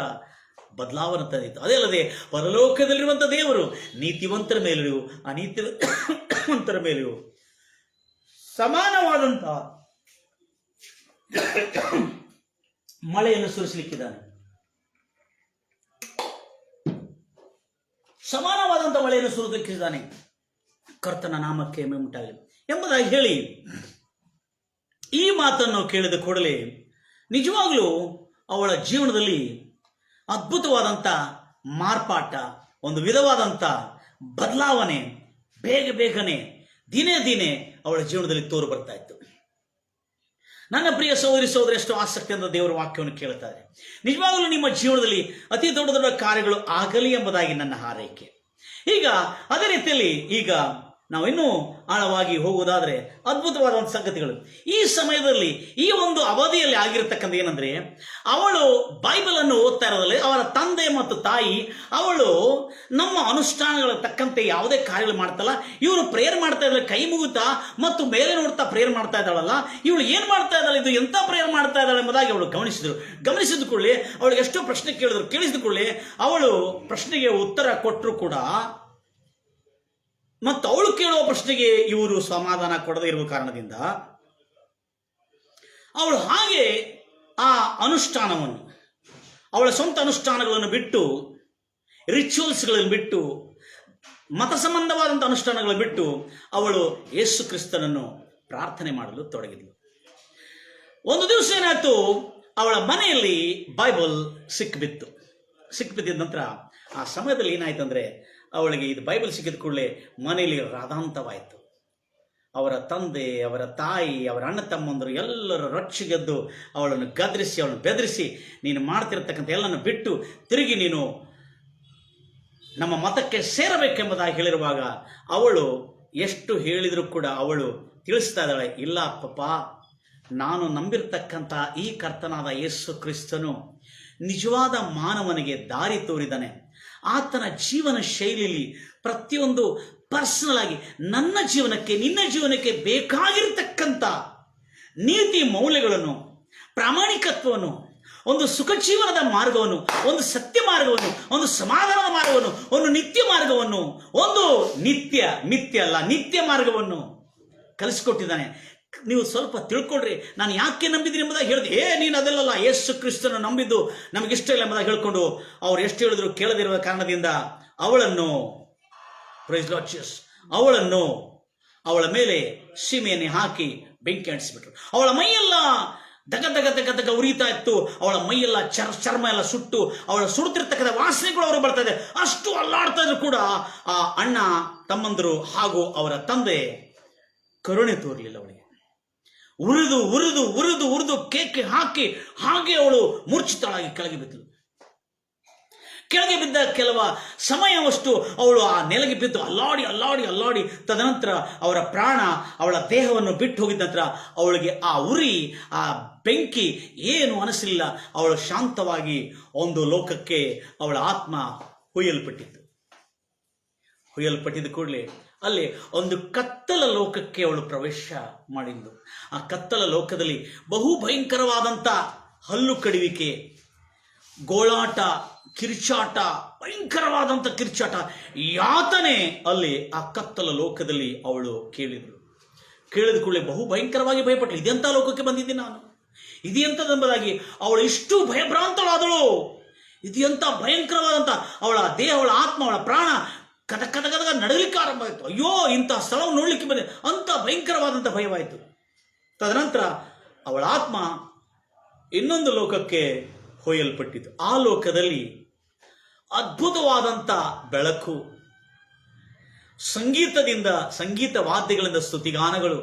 ಬದಲಾವಣೆ ತಂದಿತ್ತು. ಅದೇ ಅಲ್ಲದೆ ಪರಲೋಕದಲ್ಲಿರುವಂಥ ದೇವರು ನೀತಿವಂತರ ಮೇಲೆಯೂ ಅನೀತಿವಂತರ ಮೇಲೆಯೂ ಸಮಾನವಾದಂಥ ಮಳೆಯನ್ನು ಸುರಿಸಲಿಕ್ಕಿದ್ದಾನೆ. ಸಮಾನವಾದಂಥ ಮಳೆಯನ್ನು ಸುರಿಸಲಿಕ್ಕಿದ್ದಾನೆ. ಕರ್ತನ ನಾಮಕ್ಕೆ ಮಹಿಮೆ ಉಂಟಾಗಲಿ ಎಂಬುದಾಗಿ ಹೇಳಿ, ಈ ಮಾತನ್ನು ಕೇಳಿದ ಕೂಡಲೇ ನಿಜವಾಗ್ಲೂ ಅವಳ ಜೀವನದಲ್ಲಿ ಅದ್ಭುತವಾದಂಥ ಮಾರ್ಪಾಟ, ಒಂದು ವಿಧವಾದಂಥ ಬದಲಾವಣೆ ಬೇಗನೆ ದಿನೇ ದಿನೇ ಅವಳ ಜೀವನದಲ್ಲಿ ತೋರು ಬರ್ತಾ ಇತ್ತು. ನನ್ನ ಪ್ರಿಯ ಸಹೋದರಿ ಎಷ್ಟು ಆಸಕ್ತಿಯಿಂದ ದೇವರ ವಾಕ್ಯವನ್ನು ಕೇಳುತ್ತಾರೆ. ನಿಜವಾಗಲೂ ನಿಮ್ಮ ಜೀವನದಲ್ಲಿ ಅತಿ ದೊಡ್ಡ ದೊಡ್ಡ ಕಾರ್ಯಗಳು ಆಗಲಿ ಎಂಬುದಾಗಿ ನನ್ನ ಹಾರೈಕೆ. ಈಗ ಅದೇ ರೀತಿಯಲ್ಲಿ ಈಗ ನಾವು ಇನ್ನೂ ಆಳವಾಗಿ ಹೋಗುವುದಾದ್ರೆ ಅದ್ಭುತವಾದ ಒಂದು ಸಂಗತಿಗಳು ಈ ಸಮಯದಲ್ಲಿ ಈ ಒಂದು ಅವಧಿಯಲ್ಲಿ ಆಗಿರತಕ್ಕಂಥ ಏನಂದ್ರೆ, ಅವಳು ಬೈಬಲ್ ಅನ್ನು ಓದ್ತಾ ಇರೋದ್ರಲ್ಲಿ ಅವರ ತಂದೆ ಮತ್ತು ತಾಯಿ ಅವಳು ನಮ್ಮ ಅನುಷ್ಠಾನಗಳ ತಕ್ಕಂತೆ ಯಾವುದೇ ಕಾರ್ಯಗಳು ಮಾಡ್ತಲ್ಲ, ಇವರು ಪ್ರೇಯರ್ ಮಾಡ್ತಾ ಇದ್ದಾರೆ ಕೈ ಮುಗುತ್ತಾ ಮತ್ತು ಮೇಲೆ ನೋಡ್ತಾ ಪ್ರೇಯರ್ ಮಾಡ್ತಾ ಇದ್ದಾಳಲ್ಲ, ಇವಳು ಏನ್ ಮಾಡ್ತಾ ಇದ್ದಾಳೆ, ಇದು ಎಂತ ಪ್ರೇಯರ್ ಮಾಡ್ತಾ ಇದ್ದಾಳೆ ಎಂಬುದಾಗಿ ಅವಳು ಗಮನಿಸಿದ ಕೂಡಲೇ ಅವಳಿಗೆ ಎಷ್ಟೋ ಪ್ರಶ್ನೆ ಕೇಳಿಸಿದ ಕೂಡಲೇ ಅವಳು ಪ್ರಶ್ನೆಗೆ ಉತ್ತರ ಕೊಟ್ಟರು ಕೂಡ ಮತ್ತು ಅವಳು ಕೇಳುವ ಪ್ರಶ್ನೆಗೆ ಇವರು ಸಮಾಧಾನ ಕೊಡದೇ ಇರುವ ಕಾರಣದಿಂದ ಅವಳು ಹಾಗೆ ಆ ಅನುಷ್ಠಾನವನ್ನು, ಅವಳ ಸ್ವಂತ ಅನುಷ್ಠಾನಗಳನ್ನು ಬಿಟ್ಟು, ರಿಚುವಲ್ಸ್ಗಳನ್ನು ಬಿಟ್ಟು, ಮತ ಸಂಬಂಧವಾದಂಥ ಅನುಷ್ಠಾನಗಳನ್ನು ಬಿಟ್ಟು ಅವಳು ಯೇಸು ಕ್ರಿಸ್ತನನ್ನು ಪ್ರಾರ್ಥನೆ ಮಾಡಲು ತೊಡಗಿದ್ಳು. ಒಂದು ದಿವಸ ಏನಾಯ್ತು, ಅವಳ ಮನೆಯಲ್ಲಿ ಬೈಬಲ್ ಸಿಕ್ಬಿದ್ದ ನಂತರ ಆ ಸಮಯದಲ್ಲಿ ಏನಾಯ್ತು ಅಂದರೆ, ಅವಳಿಗೆ ಇದು ಬೈಬಲ್ ಸಿಕ್ಕಿದ ಕೂಡಲೇ ಮನೆಯಲ್ಲಿ ರಾಧಾಂತವಾಯಿತು. ಅವರ ತಂದೆ, ಅವರ ತಾಯಿ, ಅವರ ಅಣ್ಣ ತಮ್ಮಂದರು ಎಲ್ಲರೂ ರೊಚ್ಚಿಗೆದ್ದು ಅವಳನ್ನು ಗದರಿಸಿ, ಅವಳನ್ನು ಬೆದರಿಸಿ, ನೀನು ಮಾಡ್ತಿರತಕ್ಕಂಥ ಎಲ್ಲನ್ನು ಬಿಟ್ಟು ತಿರುಗಿ ನೀನು ನಮ್ಮ ಮತಕ್ಕೆ ಸೇರಬೇಕೆಂಬುದಾಗಿ ಹೇಳಿರುವಾಗ ಅವಳು ಎಷ್ಟು ಹೇಳಿದರೂ ಕೂಡ ಅವಳು ತಿಳಿಸ್ತಾ ಇದ್ದಾಳೆ, ಇಲ್ಲ ಪಪ್ಪ, ನಾನು ನಂಬಿರ್ತಕ್ಕಂಥ ಈ ಕರ್ತನಾದ ಯೇಸು ಕ್ರಿಸ್ತನು ನಿಜವಾದ ಮಾನವನಿಗೆ ದಾರಿ ತೋರಿದಾನೆ. ಆತನ ಜೀವನ ಶೈಲಿಯಲ್ಲಿ ಪ್ರತಿಯೊಂದು ಪರ್ಸನಲ್ ಆಗಿ ನನ್ನ ಜೀವನಕ್ಕೆ, ನಿನ್ನ ಜೀವನಕ್ಕೆ ಬೇಕಾಗಿರತಕ್ಕಂಥ ನೀತಿ ಮೌಲ್ಯಗಳನ್ನು, ಪ್ರಾಮಾಣಿಕತ್ವವನ್ನು, ಒಂದು ಸುಖ ಜೀವನದ ಮಾರ್ಗವನ್ನು, ಒಂದು ಸತ್ಯ ಮಾರ್ಗವನ್ನು, ಒಂದು ಸಮಾಧಾನದ ಮಾರ್ಗವನ್ನು, ಒಂದು ನಿತ್ಯ ಮಾರ್ಗವನ್ನು, ಒಂದು ನಿತ್ಯ ಮಾರ್ಗವನ್ನು ಕಲಿಸಿಕೊಟ್ಟಿದ್ದಾನೆ. ನೀವು ಸ್ವಲ್ಪ ತಿಳ್ಕೊಳ್ರಿ, ನಾನು ಯಾಕೆ ನಂಬಿದ್ದೀನಿ ಎಂಬುದಾಗಿ ಹೇಳಿದೆ. ನೀನು ಅದೆಲ್ಲಲ್ಲ, ಯೇಸು ಕ್ರಿಸ್ತನ ನಂಬಿದ್ದು ನಮಗಿಷ್ಟ ಇಲ್ಲ ಎಂಬುದಾಗಿ ಹೇಳ್ಕೊಂಡು ಅವ್ರು ಎಷ್ಟು ಹೇಳಿದ್ರು ಕೇಳದಿರುವ ಕಾರಣದಿಂದ ಅವಳನ್ನು ಅವಳ ಮೇಲೆ ಸೀಮೆಯನ್ನು ಹಾಕಿ ಬೆಂಕಿ ಅಂಟಿಸಿಬಿಟ್ರು. ಅವಳ ಮೈಯೆಲ್ಲ ದಗ ಉರಿತಾ ಇತ್ತು. ಅವಳ ಮೈಯೆಲ್ಲ ಚರ್ಮ ಎಲ್ಲ ಸುಟ್ಟು ಅವಳ ಸುಡುತ್ತಿರ್ತಕ್ಕಂಥ ವಾಸನೆಗಳು ಅವರು ಬರ್ತಾ ಇದೆ. ಅಷ್ಟು ಅಲ್ಲಾಡ್ತಾ ಇದ್ರು ಕೂಡ ಆ ಅಣ್ಣ ತಮ್ಮಂದರು ಹಾಗೂ ಅವರ ತಂದೆ ಕರುಣೆ ತೋರಲಿಲ್ಲ. ಅವಳಿಗೆ ಉರಿದು ಕೇಕೆ ಹಾಕಿ ಹಾಗೆ ಅವಳು ಮೂರ್ಛಿತಳಾಗಿ ಕೆಳಗೆ ಬಿದ್ದ ಕೆಲವ ಸಮಯವಷ್ಟು ಅವಳು ಆ ನೆಲಗೆ ಬಿದ್ದು ಅಲ್ಲಾಡಿ ತದನಂತರ ಅವರ ಪ್ರಾಣ ಅವಳ ದೇಹವನ್ನು ಬಿಟ್ಟು ಹೋಗಿದ ನಂತರ ಅವಳಿಗೆ ಆ ಉರಿ, ಆ ಬೆಂಕಿ ಏನು ಅನಿಸಲಿಲ್ಲ. ಅವಳು ಶಾಂತವಾಗಿ ಒಂದು ಲೋಕಕ್ಕೆ ಅವಳ ಆತ್ಮ ಹುಯ್ಯಲ್ಪಟ್ಟಿದ್ದ ಕೂಡಲೇ ಅಲ್ಲಿ ಒಂದು ಕತ್ತಲ ಲೋಕಕ್ಕೆ ಅವಳು ಪ್ರವೇಶ ಮಾಡಿದ್ದು. ಆ ಕತ್ತಲ ಲೋಕದಲ್ಲಿ ಬಹು ಭಯಂಕರವಾದಂಥ ಹಲ್ಲು ಕಡಿವಿಕೆ, ಗೋಳಾಟ, ಕಿರ್ಚಾಟ, ಭಯಂಕರವಾದಂಥ ಕಿರ್ಚಾಟ, ಯಾತನೆ ಅಲ್ಲಿ ಆ ಕತ್ತಲ ಲೋಕದಲ್ಲಿ ಅವಳು ಕೇಳಿದ ಕೂಡಲೇ ಬಹು ಭಯಂಕರವಾಗಿ ಭಯಪಟ್ಟಳು. ಇದೆಂಥ ಲೋಕಕ್ಕೆ ಬಂದಿದ್ದೀನಿ ನಾನು, ಇದೆಂಥದೆಂಬುದಾಗಿ ಅವಳು ಇಷ್ಟು ಭಯಭ್ರಾಂತಳಾದಳು. ಇದೆಂಥ ಭಯಂಕರವಾದಂಥ ಅವಳ ದೇಹ, ಅವಳ ಆತ್ಮ, ಅವಳ ಪ್ರಾಣ ಕದ ನಡಲಿಕ್ಕೆ ಆರಂಭ ಆಯಿತು. ಅಯ್ಯೋ, ಇಂಥ ಸ್ಥಳವನ್ನು ನೋಡ್ಲಿಕ್ಕೆ ಬಂದೆ ಅಂತ ಭಯಂಕರವಾದಂಥ ಭಯವಾಯಿತು. ತದನಂತರ ಅವಳ ಆತ್ಮ ಇನ್ನೊಂದು ಲೋಕಕ್ಕೆ ಹೊಯ್ಯಲ್ಪಟ್ಟಿತು. ಆ ಲೋಕದಲ್ಲಿ ಅದ್ಭುತವಾದಂಥ ಬೆಳಕು, ಸಂಗೀತ ವಾದ್ಯಗಳಿಂದ ಸ್ತುತಿಗಾನಗಳು,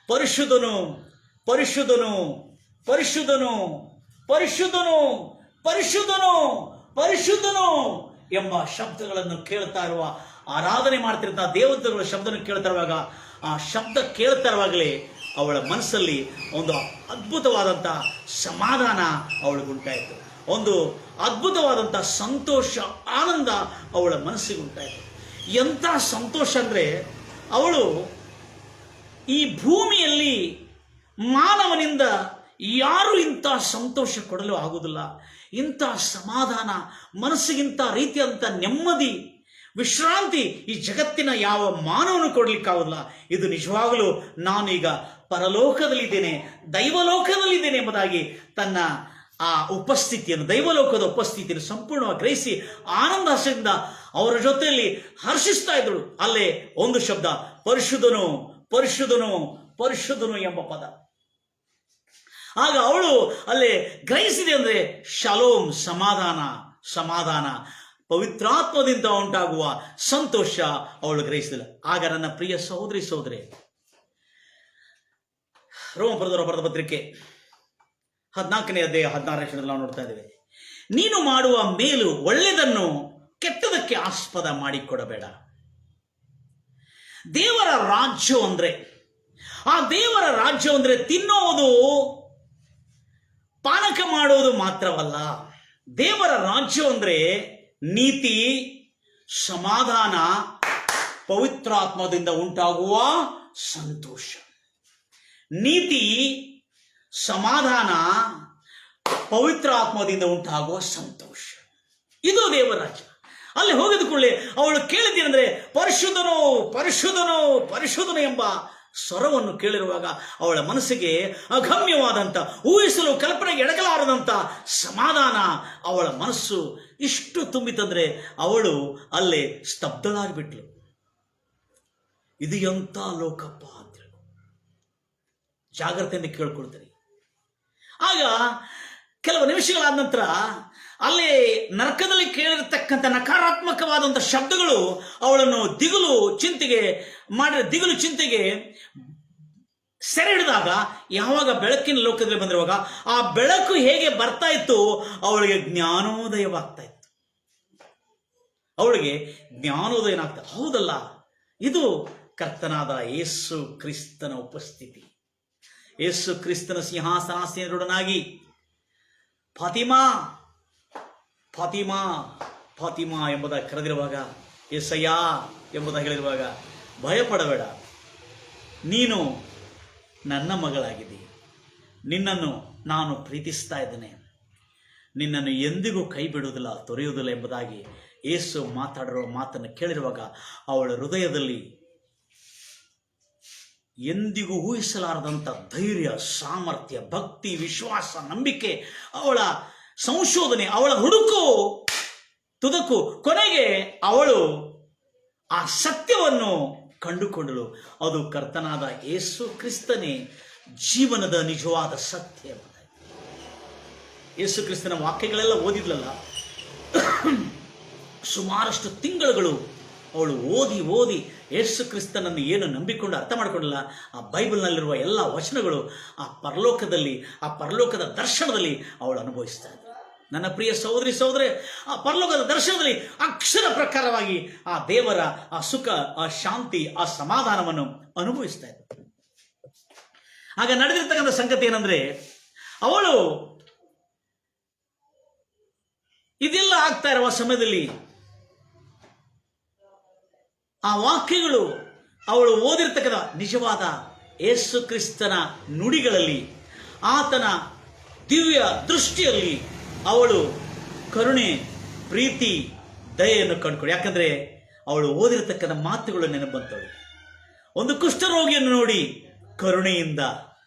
ಪರಿಶುದ್ಧನು ಪರಿಶುದ್ಧನು ಪರಿಶುದ್ಧನು ಪರಿಶುದ್ಧನು ಪರಿಶುದ್ಧನು ಪರಿಶುದ್ಧನು ಎಂಬ ಶಬ್ದಗಳನ್ನು ಕೇಳ್ತಾ ಇರುವ, ಆರಾಧನೆ ಮಾಡ್ತಿರ್ತ ದೇವತೆಗಳ ಶಬ್ದವನ್ನು ಕೇಳ್ತಾ ಇರುವಾಗ, ಆ ಶಬ್ದ ಕೇಳ್ತಾ ಇರುವಾಗಲೇ ಅವಳ ಮನಸ್ಸಲ್ಲಿ ಒಂದು ಅದ್ಭುತವಾದಂಥ ಸಮಾಧಾನ ಅವಳಿಗುಂಟಾಯಿತು. ಒಂದು ಅದ್ಭುತವಾದಂಥ ಸಂತೋಷ, ಆನಂದ ಅವಳ ಮನಸ್ಸಿಗೆ ಉಂಟಾಯಿತು. ಎಂಥ ಸಂತೋಷ ಅಂದರೆ, ಅವಳು ಈ ಭೂಮಿಯಲ್ಲಿ ಮಾನವನಿಂದ ಯಾರು ಇಂಥ ಸಂತೋಷ ಕೊಡಲು ಆಗುವುದಿಲ್ಲ. ಇಂಥ ಸಮಾಧಾನ, ಮನಸ್ಸಿಗಿಂತ ರೀತಿಯಾದಂಥ ನೆಮ್ಮದಿ, ವಿಶ್ರಾಂತಿ ಈ ಜಗತ್ತಿನ ಯಾವ ಮಾನವನು ಕೊಡಲಿಕ್ಕಾಗೋದಿಲ್ಲ. ಇದು ನಿಜವಾಗಲೂ ನಾನೀಗ ಪರಲೋಕದಲ್ಲಿದ್ದೇನೆ, ದೈವಲೋಕದಲ್ಲಿದ್ದೇನೆ ಎಂಬುದಾಗಿ ತನ್ನ ಆ ಉಪಸ್ಥಿತಿಯನ್ನು, ದೈವಲೋಕದ ಉಪಸ್ಥಿತಿಯನ್ನು ಸಂಪೂರ್ಣವಾಗಿ ಗ್ರಹಿಸಿ ಆನಂದದಿಂದ ಅವರ ಜೊತೆಯಲ್ಲಿ ಹರ್ಷಿಸ್ತಾ ಇದ್ದಳು. ಅಲ್ಲೇ ಒಂದು ಶಬ್ದ, ಪರಿಶುದ್ಧನು ಪರಿಶುದ್ಧನು ಪರಿಶುದ್ಧನು ಎಂಬ ಪದ. ಆಗ ಅವಳು ಅಲ್ಲೇ ಗ್ರಹಿಸಿದೆ ಅಂದರೆ ಶಾಲೋಮ್, ಸಮಾಧಾನ, ಸಮಾಧಾನ, ಪವಿತ್ರಾತ್ಮದಿಂದ ಉಂಟಾಗುವ ಸಂತೋಷ ಅವಳು ಗ್ರಹಿಸಿಲ್ಲ. ಆಗ ನನ್ನ ಪ್ರಿಯ ಸಹೋದರಿ, ರೋಮಪುರದವರ ಬರೆದ ಪತ್ರಿಕೆ 14ನೇ ಅಧ್ಯಾಯ 16ನೇ ನಾವು ನೋಡ್ತಾ ಇದ್ದೇವೆ. ನೀನು ಮಾಡುವ ಮೇಲು ಒಳ್ಳೆಯದನ್ನು ಕೆಟ್ಟದಕ್ಕೆ ಆಸ್ಪದ ಮಾಡಿಕೊಡಬೇಡ. ದೇವರ ರಾಜ್ಯ ಅಂದ್ರೆ, ಆ ದೇವರ ರಾಜ್ಯ ಅಂದ್ರೆ ತಿನ್ನೋದು, ಪಾನಕ ಮಾಡೋದು ಮಾತ್ರವಲ್ಲ. ದೇವರ ರಾಜ್ಯ ಅಂದ್ರೆ ನೀತಿ, ಸಮಾಧಾನ, ಪವಿತ್ರಾತ್ಮದಿಂದ ಉಂಟಾಗುವ ಸಂತೋಷ. ನೀತಿ, ಸಮಾಧಾನ, ಪವಿತ್ರ ಆತ್ಮದಿಂದ ಉಂಟಾಗುವ ಸಂತೋಷ, ಇದು ದೇವರ ರಾಜ್ಯ. ಅಲ್ಲಿ ಹೋಗಿದ ಕೂಡಲೇ ಅವಳು ಕೇಳಿದ್ದೇನೆಂದ್ರೆ, ಪರಿಶುದ್ಧನು ಪರಿಶುದ್ಧನು ಪರಿಶುದ್ಧನು ಎಂಬ ಸ್ವರವನ್ನು ಕೇಳಿರುವಾಗ ಅವಳ ಮನಸ್ಸಿಗೆ ಅಗಮ್ಯವಾದಂಥ, ಊಹಿಸಲು ಕಲ್ಪನೆಗೆ ಎಡಗಲಾರದಂಥ ಸಮಾಧಾನ ಅವಳ ಮನಸ್ಸು ಇಷ್ಟು ತುಂಬಿತಂದ್ರೆ ಅವಳು ಅಲ್ಲೇ ಸ್ತಬ್ಧಳಾಗಿಬಿಟ್ಲು. ಇದು ಎಂಥ ಲೋಕಪ್ಪ ಅಂತೇಳಿ ಜಾಗ್ರತೆಯಿಂದ ಕೇಳ್ಕೊಳ್ತೀನಿ. ಆಗ ಕೆಲವು ನಿಮಿಷಗಳಾದ ನಂತರ ಅಲ್ಲಿ ನರಕದಲ್ಲಿ ಕೇಳಿರತಕ್ಕಂಥ ನಕಾರಾತ್ಮಕವಾದಂಥ ಶಬ್ದಗಳು ಅವಳನ್ನು ದಿಗುಲು ಚಿಂತೆಗೆ ಸೆರೆ ಹಿಡಿದಾಗ, ಯಾವಾಗ ಬೆಳಕಿನ ಲೋಕದಲ್ಲಿ ಬಂದಿರುವಾಗ ಆ ಬೆಳಕು ಹೇಗೆ ಬರ್ತಾ ಇತ್ತು, ಅವಳಿಗೆ ಜ್ಞಾನೋದಯವಾಗ್ತಾ ಇತ್ತು. ಅವಳಿಗೆ ಜ್ಞಾನೋದಯನಾಗ್ತಾ, ಹೌದಲ್ಲ, ಇದು ಕರ್ತನಾದ ಯೇಸು ಕ್ರಿಸ್ತನ ಉಪಸ್ಥಿತಿ. ಯೇಸು ಕ್ರಿಸ್ತನ ಸಿಂಹಾಸನಾಸೀನರೊಡನಾಗಿ ಫಾತಿಮಾ ಫಾತಿಮಾ ಫಾತಿಮಾ ಎಂಬುದಾಗಿ ಕರೆದಿರುವಾಗ, ಯೆಸಯ್ಯ ಎಂಬುದಾಗಿ ಹೇಳಿರುವಾಗ, ಭಯಪಡಬೇಡ, ನೀನು ನನ್ನ ಮಗಳಾಗಿದ್ದಿ, ನಿನ್ನನ್ನು ನಾನು ಪ್ರೀತಿಸ್ತಾ ಇದ್ದೇನೆ, ನಿನ್ನನ್ನು ಎಂದಿಗೂ ಕೈ ಬಿಡುವುದಿಲ್ಲ, ತೊರೆಯುವುದಿಲ್ಲ ಎಂಬುದಾಗಿ ಯೇಸು ಮಾತಾಡಿರುವ ಮಾತನ್ನು ಕೇಳಿರುವಾಗ ಅವಳ ಹೃದಯದಲ್ಲಿ ಎಂದಿಗೂ ಊಹಿಸಲಾರದಂಥ ಧೈರ್ಯ, ಸಾಮರ್ಥ್ಯ, ಭಕ್ತಿ, ವಿಶ್ವಾಸ, ನಂಬಿಕೆ, ಅವಳ ಸಂಶೋಧನೆ, ಅವಳ ಹುಡುಕು ತುದಕು ಕೊನೆಗೆ ಅವಳು ಆ ಸತ್ಯವನ್ನು ಕಂಡುಕೊಂಡಳು. ಅದು ಕರ್ತನಾದ ಯೇಸು ಕ್ರಿಸ್ತನೇ ಜೀವನದ ನಿಜವಾದ ಸತ್ಯ. ಯೇಸು ಕ್ರಿಸ್ತನ ವಾಕ್ಯಗಳೆಲ್ಲ ಓದಿದ್ಲಲ್ಲ, ಸುಮಾರಷ್ಟು ತಿಂಗಳುಗಳು ಅವಳು ಓದಿ ಯೇಸು ಕ್ರಿಸ್ತನನ್ನು ಏನು ನಂಬಿಕೊಂಡು ಅರ್ಥ ಮಾಡಿಕೊಂಡಲ್ಲ, ಆ ಬೈಬಲ್ನಲ್ಲಿರುವ ಎಲ್ಲ ವಚನಗಳು ಆ ಪರಲೋಕದ ದರ್ಶನದಲ್ಲಿ ಅವಳು ಅನುಭವಿಸ್ತಾ ಇದ್ದಾಳೆ. ನನ್ನ ಪ್ರಿಯ ಸಹೋದರಿ, ಆ ಪರಲೋಕದ ದರ್ಶನದಲ್ಲಿ ಅಕ್ಷರ ಪ್ರಕಾರವಾಗಿ ಆ ದೇವರ ಆ ಸುಖ, ಆ ಶಾಂತಿ, ಆ ಸಮಾಧಾನವನ್ನು ಅನುಭವಿಸ್ತಾ ಇದ್ದಾಳೆ. ಆಗ ನಡೆದಿರ್ತಕ್ಕಂಥ ಸಂಗತಿ ಏನಂದ್ರೆ, ಅವಳು ಇದೆಲ್ಲ ಆಗ್ತಾ ಇರುವ ಸಮಯದಲ್ಲಿ ಆ ವಾಕ್ಯಗಳು, ಅವಳು ಓದಿರ್ತಕ್ಕಂಥ ನಿಜವಾದ ಯೇಸು ಕ್ರಿಸ್ತನ ನುಡಿಗಳಲ್ಲಿ, ಆತನ ದಿವ್ಯ ದೃಷ್ಟಿಯಲ್ಲಿ ಅವಳು ಕರುಣೆ, ಪ್ರೀತಿ, ದಯೆಯನ್ನು ಕಂಡುಕೊಂಡು, ಯಾಕಂದ್ರೆ ಅವಳು ಓದಿರತಕ್ಕಂಥ ಮಾತುಗಳು ನೆನಪಂತವಳು. ಒಂದು ಕುಷ್ಠರೋಗಿಯನ್ನು ನೋಡಿ ಕರುಣೆಯಿಂದ,